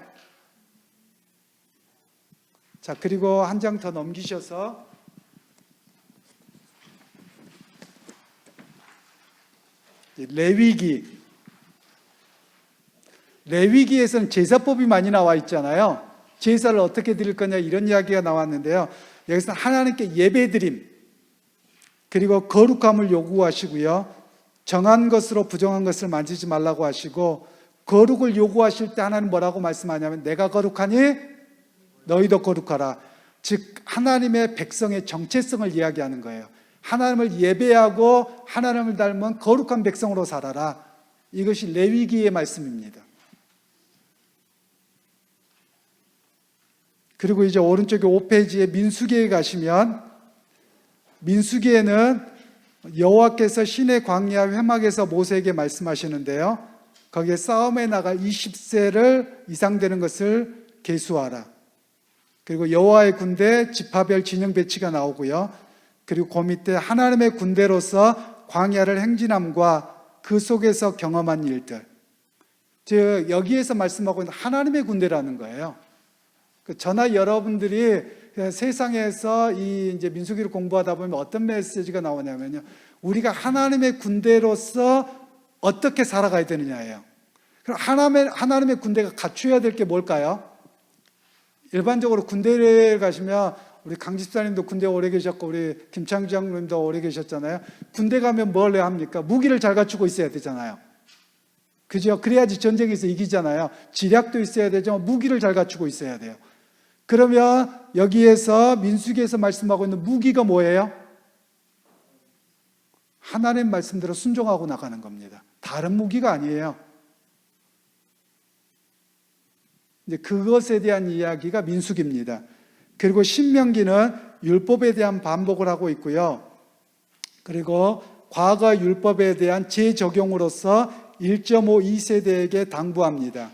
자, 그리고 한 장 더 넘기셔서 레위기에서는 제사법이 많이 나와 있잖아요. 제사를 어떻게 드릴 거냐 이런 이야기가 나왔는데요. 여기서는 하나님께 예배드림, 그리고 거룩함을 요구하시고요. 정한 것으로 부정한 것을 만지지 말라고 하시고, 거룩을 요구하실 때 하나님 뭐라고 말씀하냐면 내가 거룩하니 너희도 거룩하라. 즉 하나님의 백성의 정체성을 이야기하는 거예요. 하나님을 예배하고 하나님을 닮은 거룩한 백성으로 살아라. 이것이 레위기의 말씀입니다. 그리고 이제 오른쪽에 5페이지에 민수기에 가시면, 민수기에는 여호와께서 신의 광야 회막에서 모세에게 말씀하시는데요. 거기에 싸움에 나갈 20세를 이상 되는 것을 계수하라. 그리고 여호와의 군대 지파별 진영 배치가 나오고요. 그리고 그 밑에 하나님의 군대로서 광야를 행진함과 그 속에서 경험한 일들. 즉 여기에서 말씀하고 있는 하나님의 군대라는 거예요. 저나 여러분들이 세상에서 이제 민수기를 공부하다 보면 어떤 메시지가 나오냐면요. 우리가 하나님의 군대로서 어떻게 살아가야 되느냐예요. 그럼 하나님의 군대가 갖춰야 될 게 뭘까요? 일반적으로 군대를 가시면 우리 강 집사님도 군대 오래 계셨고 우리 김창주 장로님도 오래 계셨잖아요. 군대 가면 뭘 해야 합니까? 무기를 잘 갖추고 있어야 되잖아요. 그죠? 그래야지 전쟁에서 이기잖아요. 지략도 있어야 되죠. 무기를 잘 갖추고 있어야 돼요. 그러면 여기에서 민수기에서 말씀하고 있는 무기가 뭐예요? 하나님 말씀대로 순종하고 나가는 겁니다. 다른 무기가 아니에요. 이제 그것에 대한 이야기가 민수기입니다. 그리고 신명기는 율법에 대한 반복을 하고 있고요. 그리고 과거 율법에 대한 재적용으로서 1.52세대에게 당부합니다.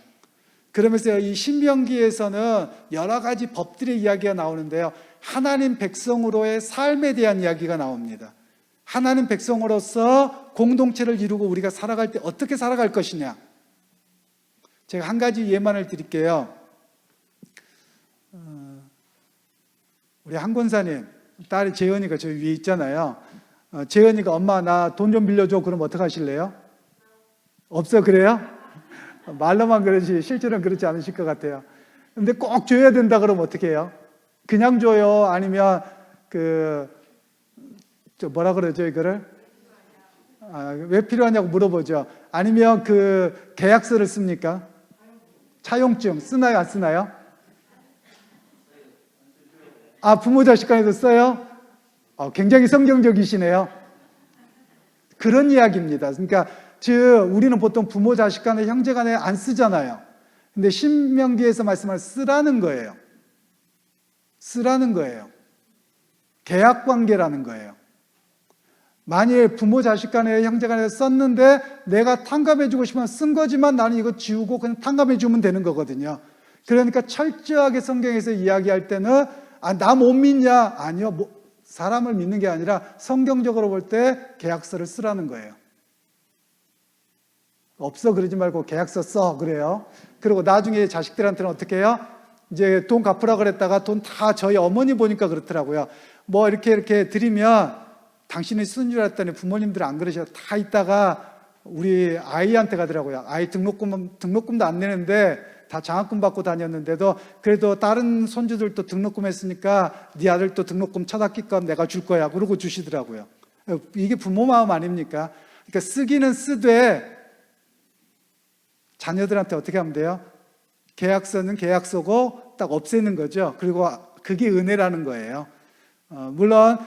그러면서 이 신명기에서는 여러 가지 법들의 이야기가 나오는데요. 하나님 백성으로의 삶에 대한 이야기가 나옵니다. 하나님 백성으로서 공동체를 이루고 우리가 살아갈 때 어떻게 살아갈 것이냐. 제가 한 가지 예만을 드릴게요. 우리 한 권사님 딸이 재현이가 저 위에 있잖아요. 재현이가 엄마 나 돈 좀 빌려줘. 그럼 어떻게 하실래요? 없어 그래요? 말로만 그러지 실제로는 그렇지 않으실 것 같아요. 근데 꼭 줘야 된다 그러면 어떻게 해요? 그냥 줘요? 아니면 뭐라 그러죠 이거를? 왜 필요하냐고 물어보죠. 아니면 그 계약서를 씁니까? 차용증 쓰나요? 안 쓰나요? 부모 자식 간에도 써요? 굉장히 성경적이시네요. 그런 이야기입니다. 그러니까 우리는 보통 부모 자식 간에 형제 간에 안 쓰잖아요. 근데 신명기에서 말씀을 쓰라는 거예요. 쓰라는 거예요. 계약 관계라는 거예요. 만일 부모 자식 간에 형제 간에 썼는데 내가 탕감해 주고 싶으면 쓴 거지만 나는 이거 지우고 그냥 탕감해 주면 되는 거거든요. 그러니까 철저하게 성경에서 이야기할 때는 나 못 믿냐? 아니요. 사람을 믿는 게 아니라 성경적으로 볼 때 계약서를 쓰라는 거예요. 없어 그러지 말고 계약서 써 그래요. 그리고 나중에 자식들한테는 어떻게 해요? 이제 돈 갚으라 그랬다가 돈 다 저희 어머니 보니까 그렇더라고요. 뭐 이렇게 드리면 당신이 쓴 줄 알았더니 부모님들은 안 그러셔. 다 있다가 우리 아이한테 가더라고요. 아이 등록금도 안 내는데 다 장학금 받고 다녔는데도 그래도 다른 손주들도 등록금 했으니까 네 아들도 등록금 첫학기값 내가 줄 거야. 그러고 주시더라고요. 이게 부모 마음 아닙니까? 그러니까 쓰기는 쓰되 자녀들한테 어떻게 하면 돼요? 계약서는 계약서고 딱 없애는 거죠. 그리고 그게 은혜라는 거예요. 물론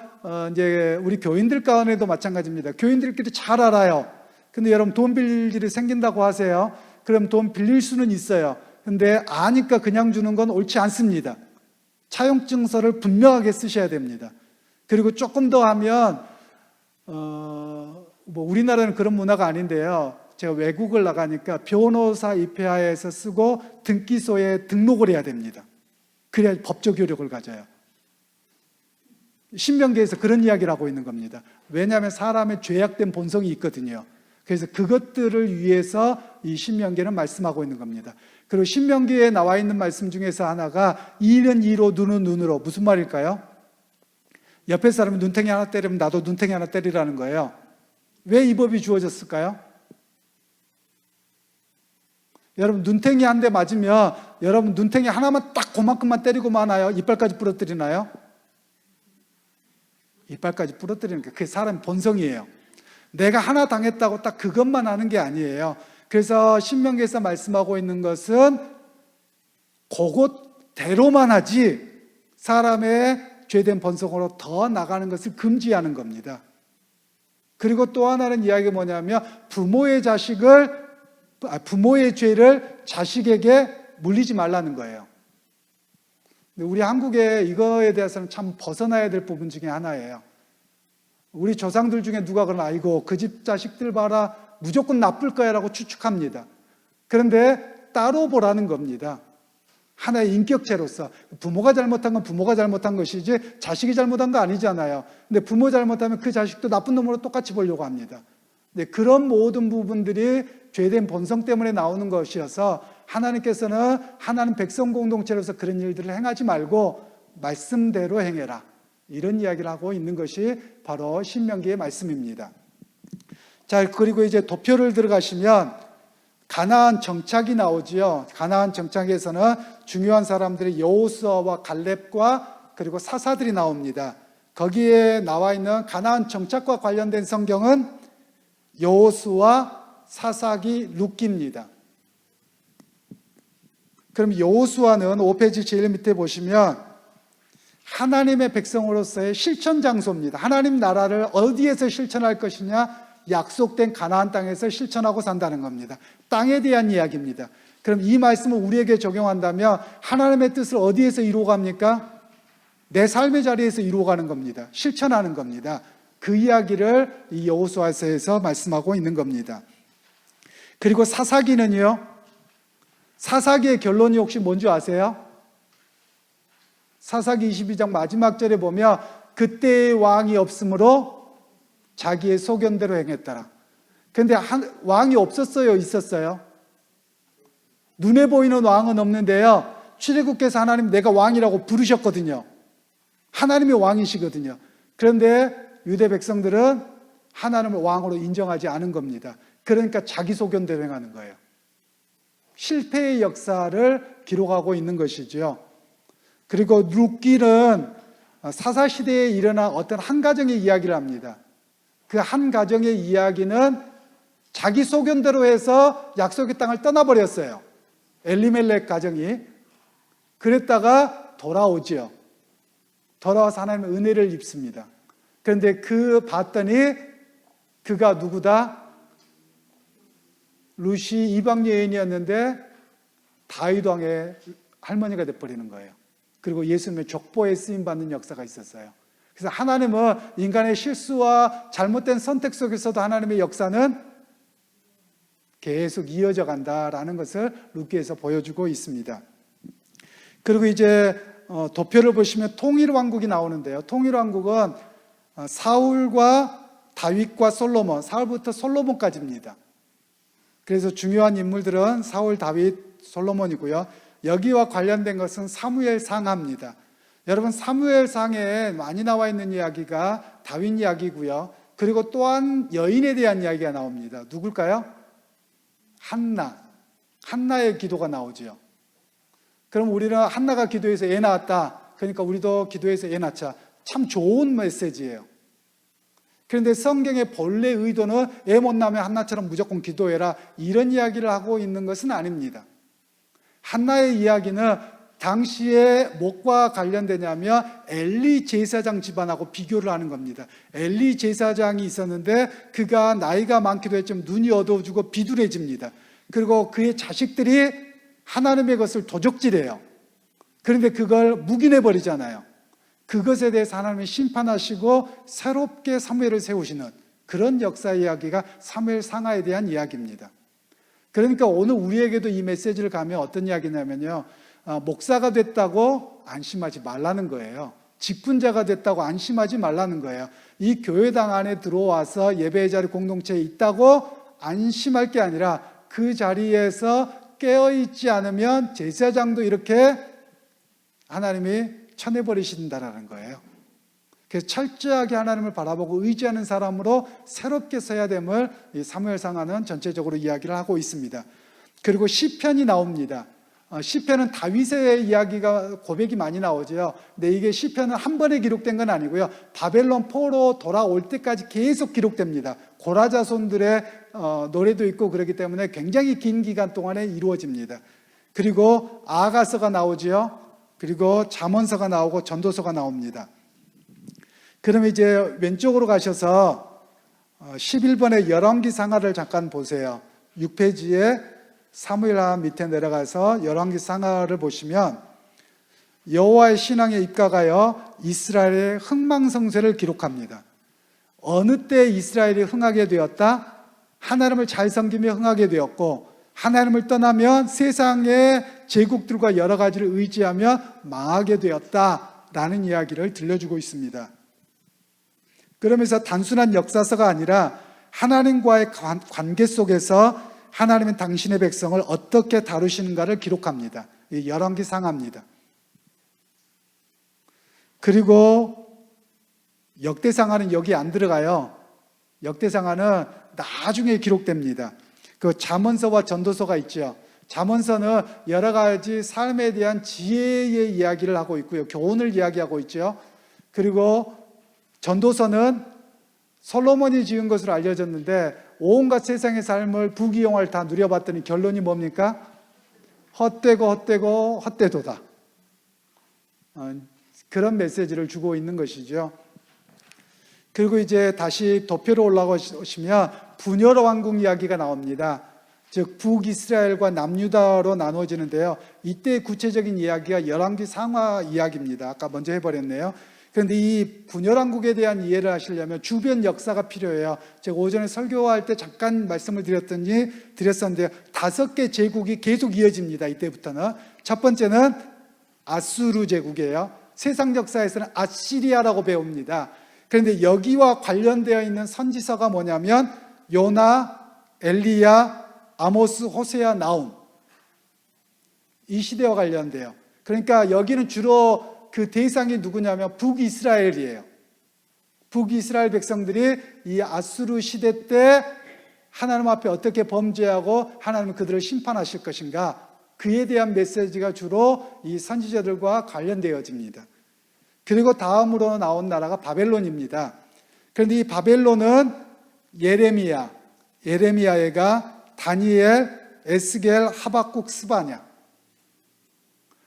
이제 우리 교인들 가운데도 마찬가지입니다. 교인들끼리 잘 알아요. 근데 여러분 돈 빌릴 일이 생긴다고 하세요. 그럼 돈 빌릴 수는 있어요. 근데 아니까 그냥 주는 건 옳지 않습니다. 차용증서를 분명하게 쓰셔야 됩니다. 그리고 조금 더 하면 우리나라는 그런 문화가 아닌데요. 제가 외국을 나가니까 변호사 입회하에서 쓰고 등기소에 등록을 해야 됩니다. 그래야 법적 효력을 가져요. 신명기에서 그런 이야기를 하고 있는 겁니다. 왜냐하면 사람의 죄악된 본성이 있거든요. 그래서 그것들을 위해서 이 신명기는 말씀하고 있는 겁니다. 그리고 신명기에 나와 있는 말씀 중에서 하나가 이는 이로 눈은 눈으로. 무슨 말일까요? 옆에 사람이 눈탱이 하나 때리면 나도 눈탱이 하나 때리라는 거예요. 왜 이 법이 주어졌을까요? 여러분 눈탱이 한 대 맞으면 여러분 눈탱이 하나만 딱 그만큼만 때리고 마나요? 이빨까지 부러뜨리나요? 이빨까지 부러뜨리는 게 그게 사람 본성이에요. 내가 하나 당했다고 딱 그것만 하는 게 아니에요. 그래서 신명기에서 말씀하고 있는 것은 그것대로만 하지 사람의 죄된 본성으로 더 나가는 것을 금지하는 겁니다. 그리고 또 하나는 이야기가 뭐냐면 부모의 죄를 자식에게 물리지 말라는 거예요. 우리 한국에 이거에 대해서는 참 벗어나야 될 부분 중에 하나예요. 우리 조상들 중에 누가 그러나 아이고 그 집 자식들 봐라 무조건 나쁠 거야 라고 추측합니다. 그런데 따로 보라는 겁니다. 하나의 인격체로서 부모가 잘못한 건 부모가 잘못한 것이지 자식이 잘못한 거 아니잖아요. 근데 부모 잘못하면 그 자식도 나쁜 놈으로 똑같이 보려고 합니다. 네, 그런 모든 부분들이 죄된 본성 때문에 나오는 것이어서 하나님께서는 하나님 백성 공동체로서 그런 일들을 행하지 말고 말씀대로 행해라. 이런 이야기를 하고 있는 것이 바로 신명기의 말씀입니다. 자, 그리고 이제 도표를 들어가시면 가나안 정착이 나오지요. 가나안 정착에서는 중요한 사람들이 여호수아와 갈렙과 그리고 사사들이 나옵니다. 거기에 나와 있는 가나안 정착과 관련된 성경은 여호수아, 사사기, 룻기입니다. 그럼 여호수아는 5페이지 제일 밑에 보시면 하나님의 백성으로서의 실천 장소입니다. 하나님 나라를 어디에서 실천할 것이냐? 약속된 가나안 땅에서 실천하고 산다는 겁니다. 땅에 대한 이야기입니다. 그럼 이 말씀을 우리에게 적용한다면 하나님의 뜻을 어디에서 이루어갑니까? 내 삶의 자리에서 이루어가는 겁니다. 실천하는 겁니다. 그 이야기를 이 여호수아서에서 말씀하고 있는 겁니다. 그리고 사사기는요. 사사기의 결론이 혹시 뭔지 아세요? 사사기 22장 마지막 절에 보면 그때의 왕이 없으므로 자기의 소견대로 행했더라. 그런데 왕이 없었어요? 있었어요? 눈에 보이는 왕은 없는데요. 출애굽께서 하나님 내가 왕이라고 부르셨거든요. 하나님이 왕이시거든요. 그런데 유대 백성들은 하나님을 왕으로 인정하지 않은 겁니다. 그러니까 자기 소견대로 행하는 거예요. 실패의 역사를 기록하고 있는 것이죠. 그리고 룻기는 사사시대에 일어난 어떤 한 가정의 이야기를 합니다. 그 한 가정의 이야기는 자기 소견대로 해서 약속의 땅을 떠나버렸어요. 엘리멜렉 가정이. 그랬다가 돌아오지요. 돌아와서 하나님의 은혜를 입습니다. 그런데 봤더니 그가 누구다? 루시 이방 여인이었는데 다윗 왕의 할머니가 돼버리는 거예요. 그리고 예수님의 족보에 쓰임받는 역사가 있었어요. 그래서 하나님은 인간의 실수와 잘못된 선택 속에서도 하나님의 역사는 계속 이어져 간다라는 것을 루키에서 보여주고 있습니다. 그리고 이제 도표를 보시면 통일왕국이 나오는데요. 통일왕국은 사울과 다윗과 솔로몬, 사울부터 솔로몬까지입니다. 그래서 중요한 인물들은 사울, 다윗, 솔로몬이고요. 여기와 관련된 것은 사무엘상하입니다. 여러분, 사무엘상에 많이 나와 있는 이야기가 다윗 이야기고요. 그리고 또한 여인에 대한 이야기가 나옵니다. 누굴까요? 한나의 기도가 나오죠. 그럼 우리는 한나가 기도해서 애 낳았다. 그러니까 우리도 기도해서 애 낳자. 참 좋은 메시지예요. 그런데 성경의 본래 의도는 애 못 낳으면 한나처럼 무조건 기도해라, 이런 이야기를 하고 있는 것은 아닙니다. 한나의 이야기는 당시에 뭐과 관련되냐면 엘리 제사장 집안하고 비교를 하는 겁니다. 엘리 제사장이 있었는데 그가 나이가 많기도 했지만 눈이 어두워지고 비둘해집니다. 그리고 그의 자식들이 하나님의 것을 도적질해요. 그런데 그걸 묵인해버리잖아요. 그것에 대해서 하나님이 심판하시고 새롭게 사무엘을 세우시는 그런 역사 이야기가 사무엘상하에 대한 이야기입니다. 그러니까 오늘 우리에게도 이 메시지를 가면 어떤 이야기냐면요, 목사가 됐다고 안심하지 말라는 거예요. 직분자가 됐다고 안심하지 말라는 거예요. 이 교회당 안에 들어와서 예배의 자리 공동체에 있다고 안심할 게 아니라 그 자리에서 깨어있지 않으면 제사장도 이렇게 하나님이 쳐내버리신다라는 거예요. 그래서 철저하게 하나님을 바라보고 의지하는 사람으로 새롭게 서야 됨을 이 사무엘상하는 전체적으로 이야기를 하고 있습니다. 그리고 시편이 나옵니다. 시편은 다윗의 이야기가 고백이 많이 나오죠. 근데 이게 시편은 한 번에 기록된 건 아니고요. 바벨론 포로 돌아올 때까지 계속 기록됩니다. 고라 자손들의 노래도 있고 그렇기 때문에 굉장히 긴 기간 동안에 이루어집니다. 그리고 아가서가 나오죠. 그리고 잠언서가 나오고 전도서가 나옵니다. 그럼 이제 왼쪽으로 가셔서 11번의 열왕기상하를 잠깐 보세요. 6페이지에 사무엘하 밑에 내려가서 열왕기상하를 보시면 여호와의 신앙에 입각하여 이스라엘의 흥망성쇠를 기록합니다. 어느 때 이스라엘이 흥하게 되었다? 하나님을 잘 섬기며 흥하게 되었고, 하나님을 떠나면 세상의 제국들과 여러 가지를 의지하며 망하게 되었다라는 이야기를 들려주고 있습니다. 그러면서 단순한 역사서가 아니라 하나님과의 관계 속에서 하나님은 당신의 백성을 어떻게 다루시는가를 기록합니다. 열왕기상하입니다. 그리고 역대상하는 여기 안 들어가요. 역대상하는 나중에 기록됩니다. 그 잠언서와 전도서가 있죠. 잠언서는 여러 가지 삶에 대한 지혜의 이야기를 하고 있고요. 교훈을 이야기하고 있죠. 그리고 전도서는 솔로몬이 지은 것으로 알려졌는데 온갖 세상의 삶을 부귀영화를 다 누려봤더니 결론이 뭡니까? 헛되고 헛되도다. 그런 메시지를 주고 있는 것이죠. 그리고 이제 다시 도표로 올라가시면 분열 왕국 이야기가 나옵니다. 즉 북이스라엘과 남유다로 나누어지는데요. 이때 구체적인 이야기가 열왕기상하 이야기입니다. 아까 먼저 해버렸네요. 그런데 이 분열왕국에 대한 이해를 하시려면 주변 역사가 필요해요. 제가 오전에 설교할 때 잠깐 말씀을 드렸는데요. 5개 제국이 계속 이어집니다. 이때부터는. 첫 번째는 아수르 제국이에요. 세상 역사에서는 아시리아라고 배웁니다. 그런데 여기와 관련되어 있는 선지서가 뭐냐면 요나, 엘리야, 아모스, 호세아, 나훔, 이 시대와 관련돼요. 그러니까 여기는 주로 그 대상이 누구냐면 북이스라엘이에요. 북이스라엘 백성들이 이 아수르 시대 때 하나님 앞에 어떻게 범죄하고 하나님은 그들을 심판하실 것인가, 그에 대한 메시지가 주로 이 선지자들과 관련되어집니다. 그리고 다음으로 나온 나라가 바벨론입니다. 그런데 이 바벨론은 예레미야가 다니엘, 에스겔, 하박국, 스바냐.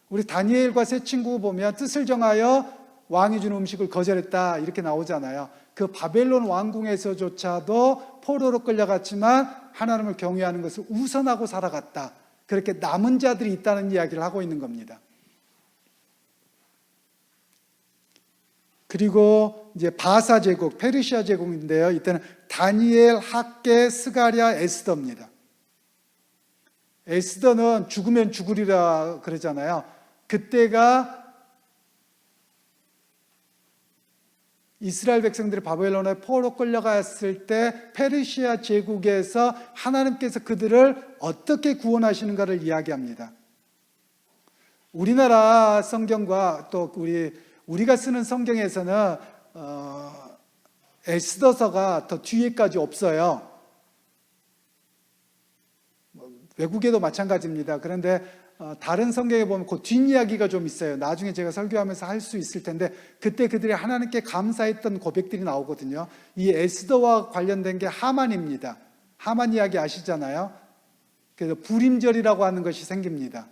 우리 다니엘과 세 친구 보면 뜻을 정하여 왕이 준 음식을 거절했다 이렇게 나오잖아요. 그 바벨론 왕궁에서조차도 포로로 끌려갔지만 하나님을 경외하는 것을 우선하고 살아갔다. 그렇게 남은 자들이 있다는 이야기를 하고 있는 겁니다. 그리고 이제 바사 제국, 페르시아 제국인데요. 이때는 다니엘, 학개, 스가랴, 에스더입니다. 에스더는 죽으면 죽으리라 그러잖아요. 그때가 이스라엘 백성들이 바벨론에 포로 끌려갔을 때 페르시아 제국에서 하나님께서 그들을 어떻게 구원하시는가를 이야기합니다. 우리나라 성경과 또 우리가 쓰는 성경에서는 에스더서가 더 뒤에까지 없어요. 외국에도 마찬가지입니다. 그런데 다른 성경에 보면 그 뒷이야기가 좀 있어요. 나중에 제가 설교하면서 할 수 있을 텐데 그때 그들이 하나님께 감사했던 고백들이 나오거든요. 이 에스더와 관련된 게 하만입니다. 하만 이야기 아시잖아요. 그래서 불임절이라고 하는 것이 생깁니다.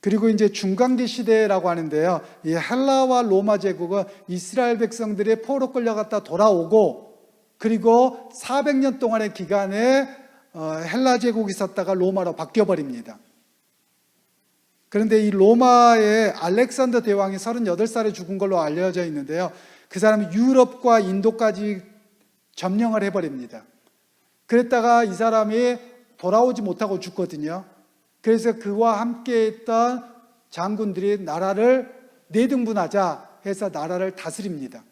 그리고 이제 중간기 시대라고 하는데요. 이 헬라와 로마 제국은 이스라엘 백성들이 포로 끌려갔다 돌아오고 그리고 400년 동안의 기간에 헬라 제국이 있었다가 로마로 바뀌어버립니다. 그런데 이 로마의 알렉산더 대왕이 38살에 죽은 걸로 알려져 있는데요. 그 사람이 유럽과 인도까지 점령을 해버립니다. 그랬다가 이 사람이 돌아오지 못하고 죽거든요. 그래서 그와 함께 했던 장군들이 나라를 네등분하자 해서 나라를 다스립니다.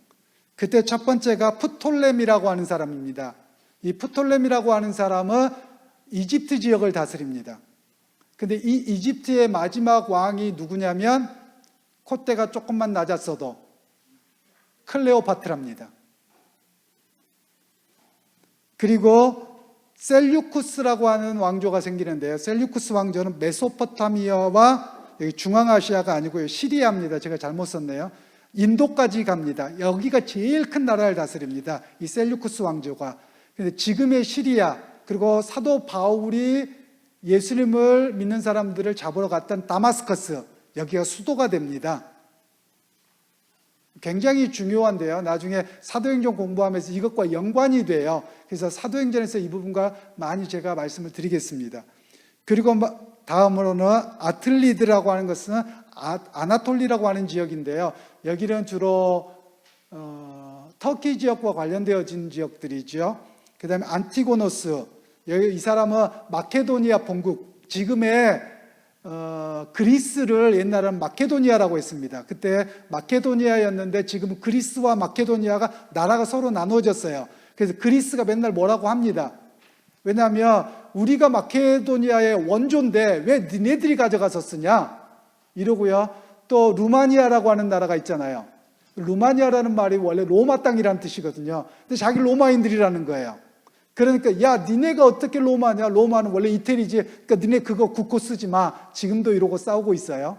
그때 첫 번째가 프톨레미라고 하는 사람입니다. 이 프톨레미라고 하는 사람은 이집트 지역을 다스립니다. 근데 이 이집트의 마지막 왕이 누구냐면 콧대가 조금만 낮았어도 클레오파트라입니다. 그리고 셀류쿠스라고 하는 왕조가 생기는데요. 셀류쿠스 왕조는 메소포타미아와 여기 중앙아시아가 아니고요. 시리아입니다. 제가 잘못 썼네요. 인도까지 갑니다. 여기가 제일 큰 나라를 다스립니다. 이 셀류쿠스 왕조가. 근데 지금의 시리아 그리고 사도 바울이 예수님을 믿는 사람들을 잡으러 갔던 다마스커스 여기가 수도가 됩니다. 굉장히 중요한데요. 나중에 사도행전 공부하면서 이것과 연관이 돼요. 그래서 사도행전에서 이 부분과 많이 제가 말씀을 드리겠습니다. 그리고 다음으로는 아틀리드라고 하는 것은 아나톨리라고 하는 지역인데요. 여기는 주로 터키 지역과 관련되어진 지역들이죠. 그 다음에 안티고노스, 이 사람은 마케도니아 본국, 지금의 그리스를 옛날에는 마케도니아라고 했습니다. 그때 마케도니아였는데 지금 그리스와 마케도니아가 나라가 서로 나눠졌어요. 그래서 그리스가 맨날 뭐라고 합니다. 왜냐하면 우리가 마케도니아의 원조인데 왜 니네들이 가져가서 쓰냐 이러고요. 또 루마니아라고 하는 나라가 있잖아요. 루마니아라는 말이 원래 로마 땅이라는 뜻이거든요. 근데 자기 로마인들이라는 거예요. 그러니까 야 니네가 어떻게 로마냐, 로마는 원래 이태리지, 그러니까 니네 그거 국호 쓰지 마. 지금도 이러고 싸우고 있어요.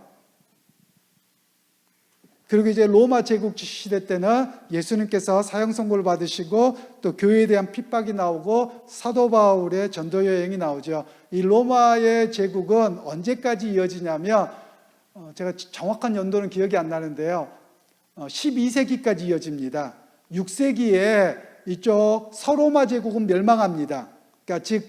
그리고 이제 로마 제국 시대 때는 예수님께서 사형 선고를 받으시고 또 교회에 대한 핍박이 나오고 사도 바울의 전도 여행이 나오죠. 이 로마의 제국은 언제까지 이어지냐면 제가 정확한 연도는 기억이 안 나는데요. 12세기까지 이어집니다. 6세기에 이쪽 서로마 제국은 멸망합니다. 그러니까 즉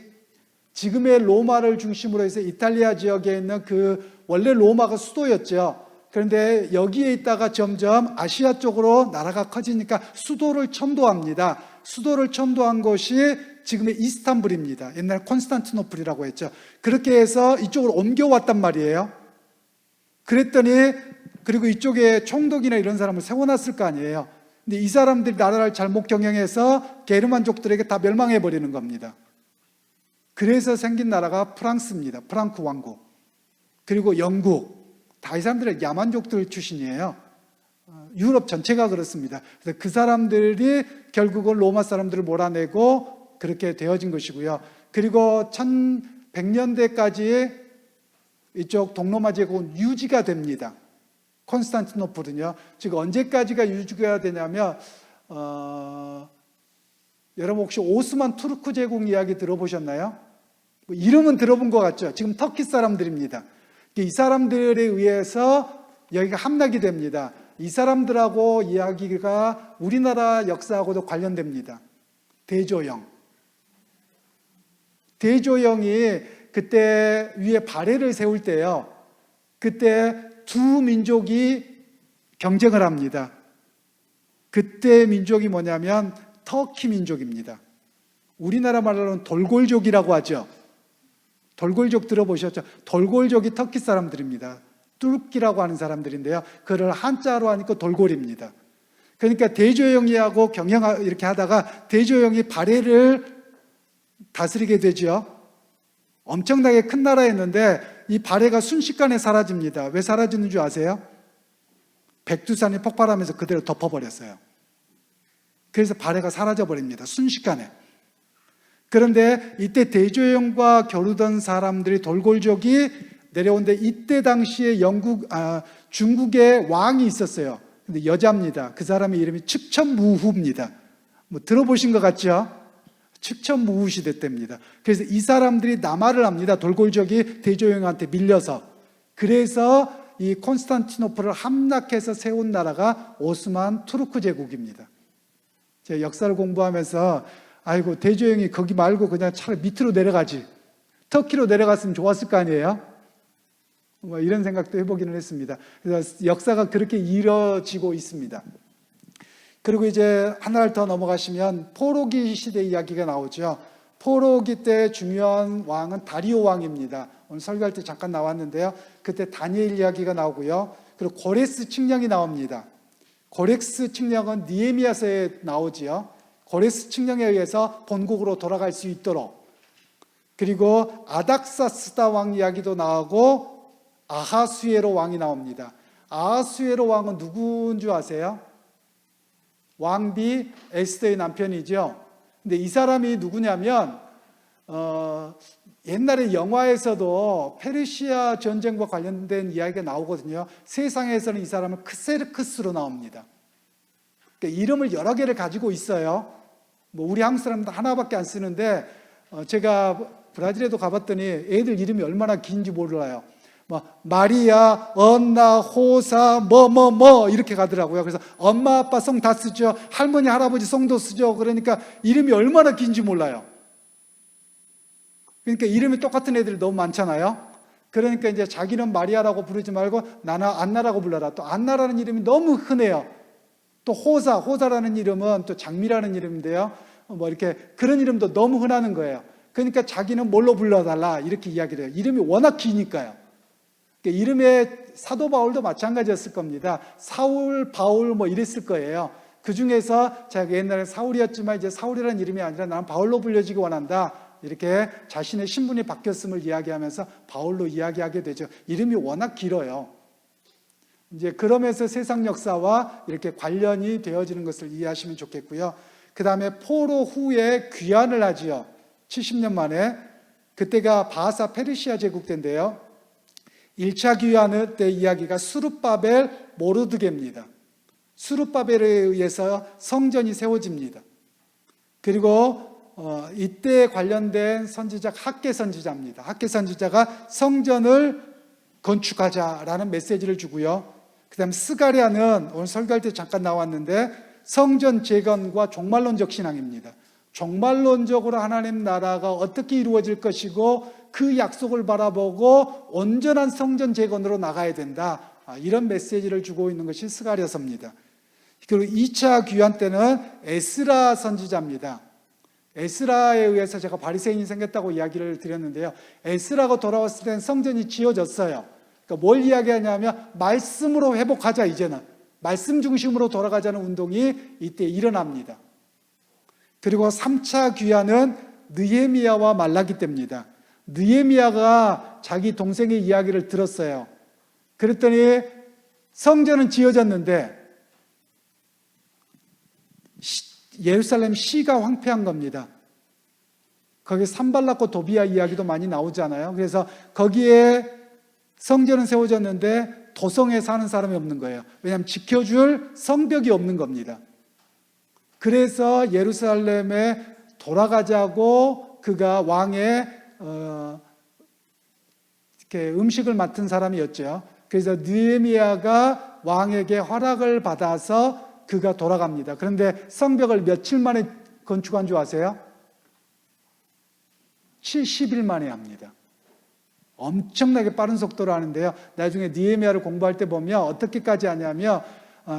지금의 로마를 중심으로 해서 이탈리아 지역에 있는 그 원래 로마가 수도였죠. 그런데 여기에 있다가 점점 아시아 쪽으로 나라가 커지니까 수도를 천도합니다. 수도를 천도한 곳이 지금의 이스탄불입니다. 옛날 콘스탄티노플이라고 했죠. 그렇게 해서 이쪽으로 옮겨왔단 말이에요. 그랬더니 그리고 이쪽에 총독이나 이런 사람을 세워놨을 거 아니에요. 근데 이 사람들이 나라를 잘못 경영해서 게르만족들에게 다 멸망해버리는 겁니다. 그래서 생긴 나라가 프랑스입니다. 프랑크 왕국. 그리고 영국. 다 이 사람들은 야만족들 출신이에요. 유럽 전체가 그렇습니다. 그래서 그 사람들이 결국은 로마 사람들을 몰아내고 그렇게 되어진 것이고요. 그리고 1100년대까지 이쪽 동로마 제국은 유지가 됩니다. 콘스탄티노플은요. 지금 언제까지가 유지가 되냐면 여러분 혹시 오스만 투르크 제국 이야기 들어보셨나요? 뭐 이름은 들어본 것 같죠? 지금 터키 사람들입니다. 이 사람들에 의해서 여기가 함락이 됩니다. 이 사람들하고 이야기가 우리나라 역사하고도 관련됩니다. 대조영. 대조영이 그때 위에 발해를 세울 때요. 그때 두 민족이 경쟁을 합니다. 그때 민족이 뭐냐면 터키 민족입니다. 우리나라 말로는 돌골족이라고 하죠. 돌골족 들어보셨죠? 돌골족이 터키 사람들입니다. 뚜르키라고 하는 사람들인데요. 그를 한자로 하니까 돌골입니다. 그러니까 대조영이하고 경영 이렇게 하다가 대조영이 발해를 다스리게 되죠. 엄청나게 큰 나라였는데 이 발해가 순식간에 사라집니다. 왜 사라지는 줄 아세요? 백두산이 폭발하면서 그대로 덮어버렸어요. 그래서 발해가 사라져버립니다. 순식간에. 그런데 이때 대조영과 겨루던 사람들이 돌골족이 내려오는데 이때 당시에 중국의 왕이 있었어요. 근데 여자입니다. 그 사람의 이름이 측천무후입니다. 뭐 들어보신 것 같죠? 측천무후 시대 때입니다. 그래서 이 사람들이 남하를 합니다. 돌골족이 대조영한테 밀려서. 그래서 이 콘스탄티노플을 함락해서 세운 나라가 오스만 투르크 제국입니다. 제가 역사를 공부하면서 아이고 대조영이 거기 말고 그냥 차라리 밑으로 내려가지, 터키로 내려갔으면 좋았을 거 아니에요? 뭐 이런 생각도 해보기는 했습니다. 그래서 역사가 그렇게 이뤄지고 있습니다. 그리고 이제 하나를 더 넘어가시면 포로기 시대 이야기가 나오죠. 포로기 때 중요한 왕은 다리오 왕입니다. 오늘 설교할 때 잠깐 나왔는데요. 그때 다니엘 이야기가 나오고요. 그리고 고레스 칙령이 나옵니다. 고레스 칙령은 느헤미야서에 나오지요. 고레스 칙령에 의해서 본국으로 돌아갈 수 있도록. 그리고 아닥사스다 왕 이야기도 나오고 아하수에로 왕이 나옵니다. 아하수에로 왕은 누구인 줄 아세요? 왕비 에스더의 남편이죠. 근데 이 사람이 누구냐면 옛날에 영화에서도 페르시아 전쟁과 관련된 이야기가 나오거든요. 세상에서는 이 사람은 크세르크스로 나옵니다. 그러니까 이름을 여러 개를 가지고 있어요. 뭐 우리 한국 사람도 하나밖에 안 쓰는데 제가 브라질에도 가봤더니 애들 이름이 얼마나 긴지 몰라요. 뭐 마리아, 언나, 호사, 이렇게 가더라고요. 그래서 엄마 아빠 성 다 쓰죠. 할머니 할아버지 성도 쓰죠. 그러니까 이름이 얼마나 긴지 몰라요. 그러니까 이름이 똑같은 애들이 너무 많잖아요. 그러니까 이제 자기는 마리아라고 부르지 말고 나나 안나라고 불러라. 또 안나라는 이름이 너무 흔해요. 또 호사라는 이름은 또 장미라는 이름인데요. 뭐 이렇게 그런 이름도 너무 흔하는 거예요. 그러니까 자기는 뭘로 불러달라 이렇게 이야기를 해요. 이름이 워낙 기니까요. 이름에 사도 바울도 마찬가지였을 겁니다. 사울, 바울 뭐 이랬을 거예요. 그 중에서 제가 옛날에 사울이었지만 이제 사울이라는 이름이 아니라 나는 바울로 불려지기 원한다. 이렇게 자신의 신분이 바뀌었음을 이야기하면서 바울로 이야기하게 되죠. 이름이 워낙 길어요. 이제 그러면서 세상 역사와 이렇게 관련이 되어지는 것을 이해하시면 좋겠고요. 그 다음에 포로 후에 귀환을 하지요. 70년 만에. 그때가 바하사 페르시아 제국 때인데요. 1차 귀환 때 이야기가 수룹바벨 모르드게입니다. 수룹바벨에 의해서 성전이 세워집니다. 그리고 이때 관련된 선지자 학개 선지자입니다. 학개 선지자가 성전을 건축하자라는 메시지를 주고요. 그 다음 스가랴는 오늘 설교할 때 잠깐 나왔는데 성전 재건과 종말론적 신앙입니다. 종말론적으로 하나님 나라가 어떻게 이루어질 것이고 그 약속을 바라보고 온전한 성전 재건으로 나가야 된다. 이런 메시지를 주고 있는 것이 스가랴서입니다. 그리고 2차 귀환 때는 에스라 선지자입니다. 에스라에 의해서 제가 바리새인이 생겼다고 이야기를 드렸는데요. 에스라가 돌아왔을 때는 성전이 지어졌어요. 그러니까 뭘 이야기하냐면 말씀으로 회복하자 이제는. 말씀 중심으로 돌아가자는 운동이 이때 일어납니다. 그리고 3차 귀환은 느헤미야와 말라기 때입니다. 느헤미야가 자기 동생의 이야기를 들었어요. 그랬더니 성전은 지어졌는데 예루살렘 시가 황폐한 겁니다. 거기 산발락과 도비아 이야기도 많이 나오잖아요. 그래서 거기에 성전은 세워졌는데 도성에 사는 사람이 없는 거예요. 왜냐하면 지켜줄 성벽이 없는 겁니다. 그래서 예루살렘에 돌아가자고 그가 왕의 이렇게 음식을 맡은 사람이었죠. 그래서 느헤미야가 왕에게 허락을 받아서 그가 돌아갑니다. 그런데 성벽을 며칠 만에 건축한 줄 아세요? 70일 만에 합니다. 엄청나게 빠른 속도로 하는데요. 나중에 느헤미야를 공부할 때 보면 어떻게까지 하냐면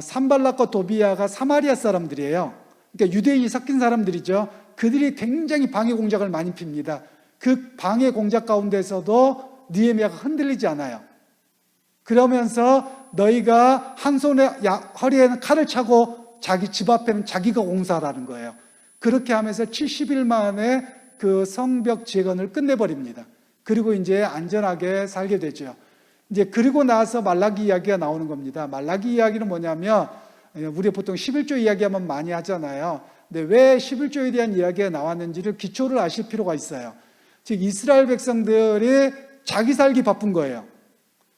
산발락과 도비야가 사마리아 사람들이에요. 그러니까 유대인이 섞인 사람들이죠. 그들이 굉장히 방해 공작을 많이 핍니다. 그 방해 공작 가운데서도 느헤미야가 흔들리지 않아요. 그러면서 너희가 한 손에 허리에는 칼을 차고 자기 집 앞에는 자기가 공사하라는 거예요. 그렇게 하면서 70일 만에 그 성벽 재건을 끝내버립니다. 그리고 이제 안전하게 살게 되죠. 이제 그리고 나서 말라기 이야기가 나오는 겁니다. 말라기 이야기는 뭐냐면 우리가 보통 11조 이야기하면 많이 하잖아요. 근데 왜 11조에 대한 이야기가 나왔는지를 기초를 아실 필요가 있어요. 즉 이스라엘 백성들이 자기 살기 바쁜 거예요.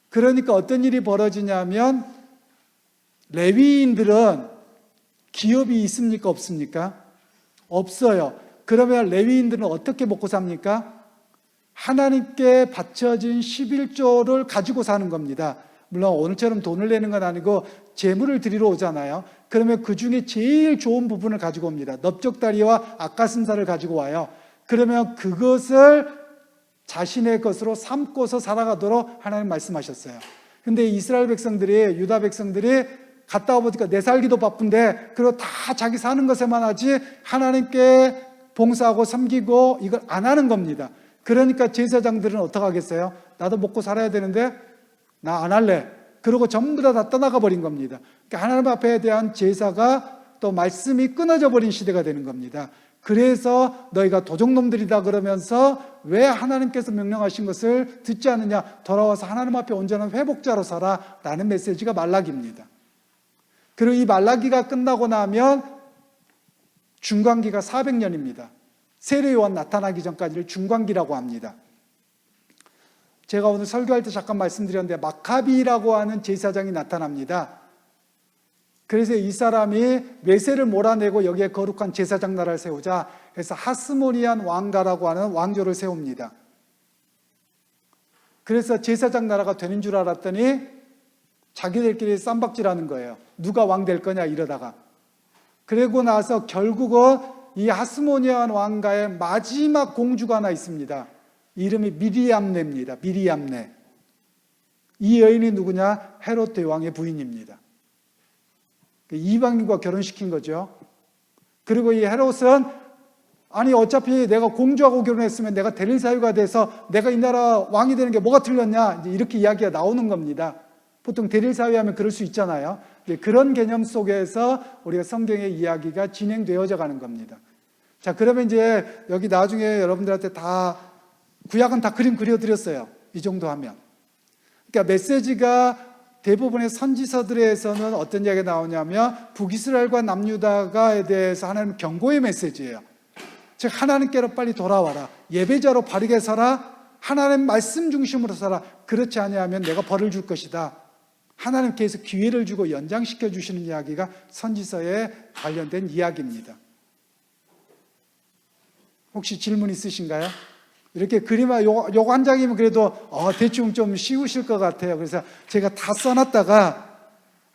그러니까 어떤 일이 벌어지냐면 레위인들은 기업이 있습니까? 없습니까? 없어요. 그러면 레위인들은 어떻게 먹고 삽니까? 하나님께 바쳐진 11조를 가지고 사는 겁니다. 물론 오늘처럼 돈을 내는 건 아니고 제물을 드리러 오잖아요. 그러면 그 중에 제일 좋은 부분을 가지고 옵니다. 넓적다리와 앞가슴살을 가지고 와요. 그러면 그것을 자신의 것으로 삼고서 살아가도록 하나님 말씀하셨어요. 근데 이스라엘 백성들이, 유다 백성들이 갔다 와보니까 내 살기도 바쁜데 그리고 다 자기 사는 것에만 하지 하나님께 봉사하고 섬기고 이걸 안 하는 겁니다. 그러니까 제사장들은 어떻게 하겠어요? 나도 먹고 살아야 되는데 나 안 할래. 그러고 전부 다 떠나가 버린 겁니다. 그러니까 하나님 앞에 대한 제사가 또 말씀이 끊어져 버린 시대가 되는 겁니다. 그래서 너희가 도적놈들이다 그러면서 왜 하나님께서 명령하신 것을 듣지 않느냐? 돌아와서 하나님 앞에 온전한 회복자로 살아 라는 메시지가 말라기입니다. 그리고 이 말라기가 끝나고 나면 중간기가 400년입니다. 세례 요한 나타나기 전까지를 중간기라고 합니다. 제가 오늘 설교할 때 잠깐 말씀드렸는데 마카비라고 하는 제사장이 나타납니다. 그래서 이 사람이 메세를 몰아내고 여기에 거룩한 제사장 나라를 세우자 해서 하스모니안 왕가라고 하는 왕조를 세웁니다. 그래서 제사장 나라가 되는 줄 알았더니 자기들끼리 쌈박질하는 거예요. 누가 왕 될 거냐 이러다가. 그러고 나서 결국은 이 하스모니안 왕가의 마지막 공주가 하나 있습니다. 이름이 미리암네입니다. 미리암네. 이 여인이 누구냐? 헤롯 대왕의 부인입니다. 이방인과 결혼시킨 거죠. 그리고 이 헤롯은 아니 어차피 내가 공주하고 결혼했으면 내가 대릴 사유가 돼서 내가 이 나라 왕이 되는 게 뭐가 틀렸냐? 이제 이렇게 이야기가 나오는 겁니다. 보통 대릴 사유하면 그럴 수 있잖아요. 그런 개념 속에서 우리가 성경의 이야기가 진행되어져 가는 겁니다. 자, 그러면 이제 여기 나중에 여러분들한테 다 구약은 다 그림 그려드렸어요. 이 정도 하면. 그러니까 메시지가 대부분의 선지서들에서는 어떤 이야기가 나오냐면 북이스라엘과 남유다가에 대해서 하나님 경고의 메시지예요. 즉 하나님께로 빨리 돌아와라. 예배자로 바르게 살아. 하나님 말씀 중심으로 살아. 그렇지 아니하면 내가 벌을 줄 것이다. 하나님께서 기회를 주고 연장시켜 주시는 이야기가 선지서에 관련된 이야기입니다. 혹시 질문 있으신가요? 이렇게 그림아 요거 한 장이면 그래도 대충 좀 쉬우실 것 같아요. 그래서 제가 다 써놨다가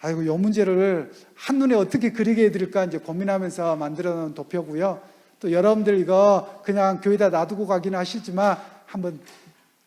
아이고 요 문제를 한눈에 어떻게 그리게 해드릴까 이제 고민하면서 만들어 놓은 도표고요. 또 여러분들 이거 그냥 교회에다 놔두고 가기는 하시지만 한번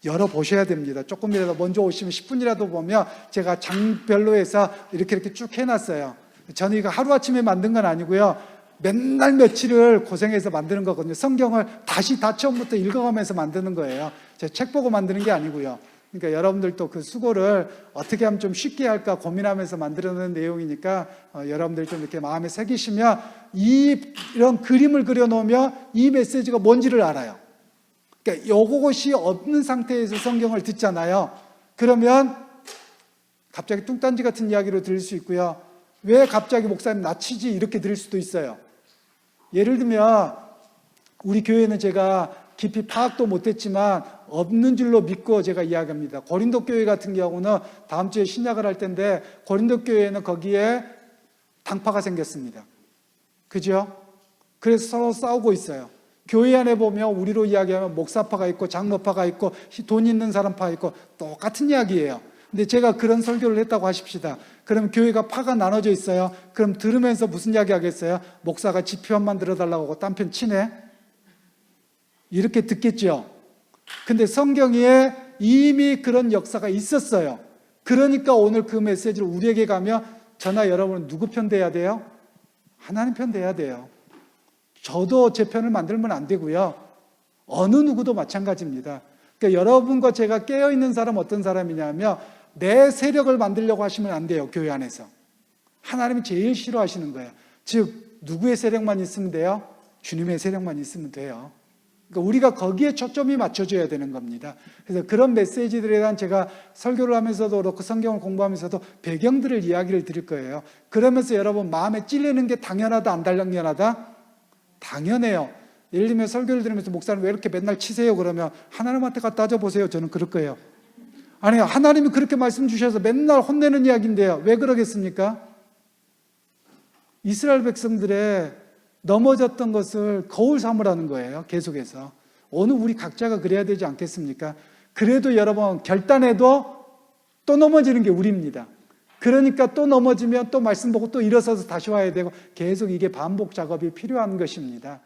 열어보셔야 됩니다. 조금이라도 먼저 오시면 10분이라도 보면 제가 장별로 해서 이렇게 쭉 해놨어요. 저는 이거 하루아침에 만든 건 아니고요. 맨날 며칠을 고생해서 만드는 거거든요. 성경을 다시 다 처음부터 읽어가면서 만드는 거예요. 제가 책 보고 만드는 게 아니고요. 그러니까 여러분들도 그 수고를 어떻게 하면 좀 쉽게 할까 고민하면서 만들어놓은 내용이니까 여러분들 좀 이렇게 마음에 새기시면 이런 그림을 그려놓으면 이 메시지가 뭔지를 알아요. 그러니까 요것이 없는 상태에서 성경을 듣잖아요. 그러면 갑자기 뚱딴지 같은 이야기로 들릴 수 있고요. 왜 갑자기 목사님 나치지 이렇게 들을 수도 있어요. 예를 들면 우리 교회는 제가 깊이 파악도 못했지만 없는 줄로 믿고 제가 이야기합니다. 고린도 교회 같은 경우는 다음 주에 신약을 할 텐데 고린도 교회는 거기에 당파가 생겼습니다. 그죠? 그래서 서로 싸우고 있어요. 교회 안에 보면 우리로 이야기하면 목사파가 있고 장로파가 있고 돈 있는 사람파가 있고 똑같은 이야기예요. 근데 제가 그런 설교를 했다고 하십시다. 그럼 교회가 파가 나눠져 있어요. 그럼 들으면서 무슨 이야기 하겠어요? 목사가 지 편만 들어달라고 하고 딴 편 치네? 이렇게 듣겠죠. 근데 성경에 이미 그런 역사가 있었어요. 그러니까 오늘 그 메시지를 우리에게 가면 저나 여러분은 누구 편 돼야 돼요? 하나님 편 돼야 돼요. 저도 제 편을 만들면 안 되고요. 어느 누구도 마찬가지입니다. 그러니까 여러분과 제가 깨어있는 사람 어떤 사람이냐면 내 세력을 만들려고 하시면 안 돼요. 교회 안에서. 하나님이 제일 싫어하시는 거예요. 즉 누구의 세력만 있으면 돼요? 주님의 세력만 있으면 돼요. 그러니까 우리가 거기에 초점이 맞춰져야 되는 겁니다. 그래서 그런 메시지들에 대한 제가 설교를 하면서도 그렇고 성경을 공부하면서도 배경들을 이야기를 드릴 거예요. 그러면서 여러분 마음에 찔리는 게 당연하다 안 당연하다? 당연해요. 예를 들면 설교를 들으면서 목사님 왜 이렇게 맨날 치세요? 그러면 하나님한테 갖다 따져보세요. 저는 그럴 거예요. 아니 하나님이 그렇게 말씀 주셔서 맨날 혼내는 이야기인데요. 왜 그러겠습니까? 이스라엘 백성들의 넘어졌던 것을 거울 삼으라는 거예요. 계속해서. 오늘 우리 각자가 그래야 되지 않겠습니까? 그래도 여러분 결단해도 또 넘어지는 게 우리입니다. 그러니까 또 넘어지면 또 말씀 보고 또 일어서서 다시 와야 되고 계속 이게 반복 작업이 필요한 것입니다.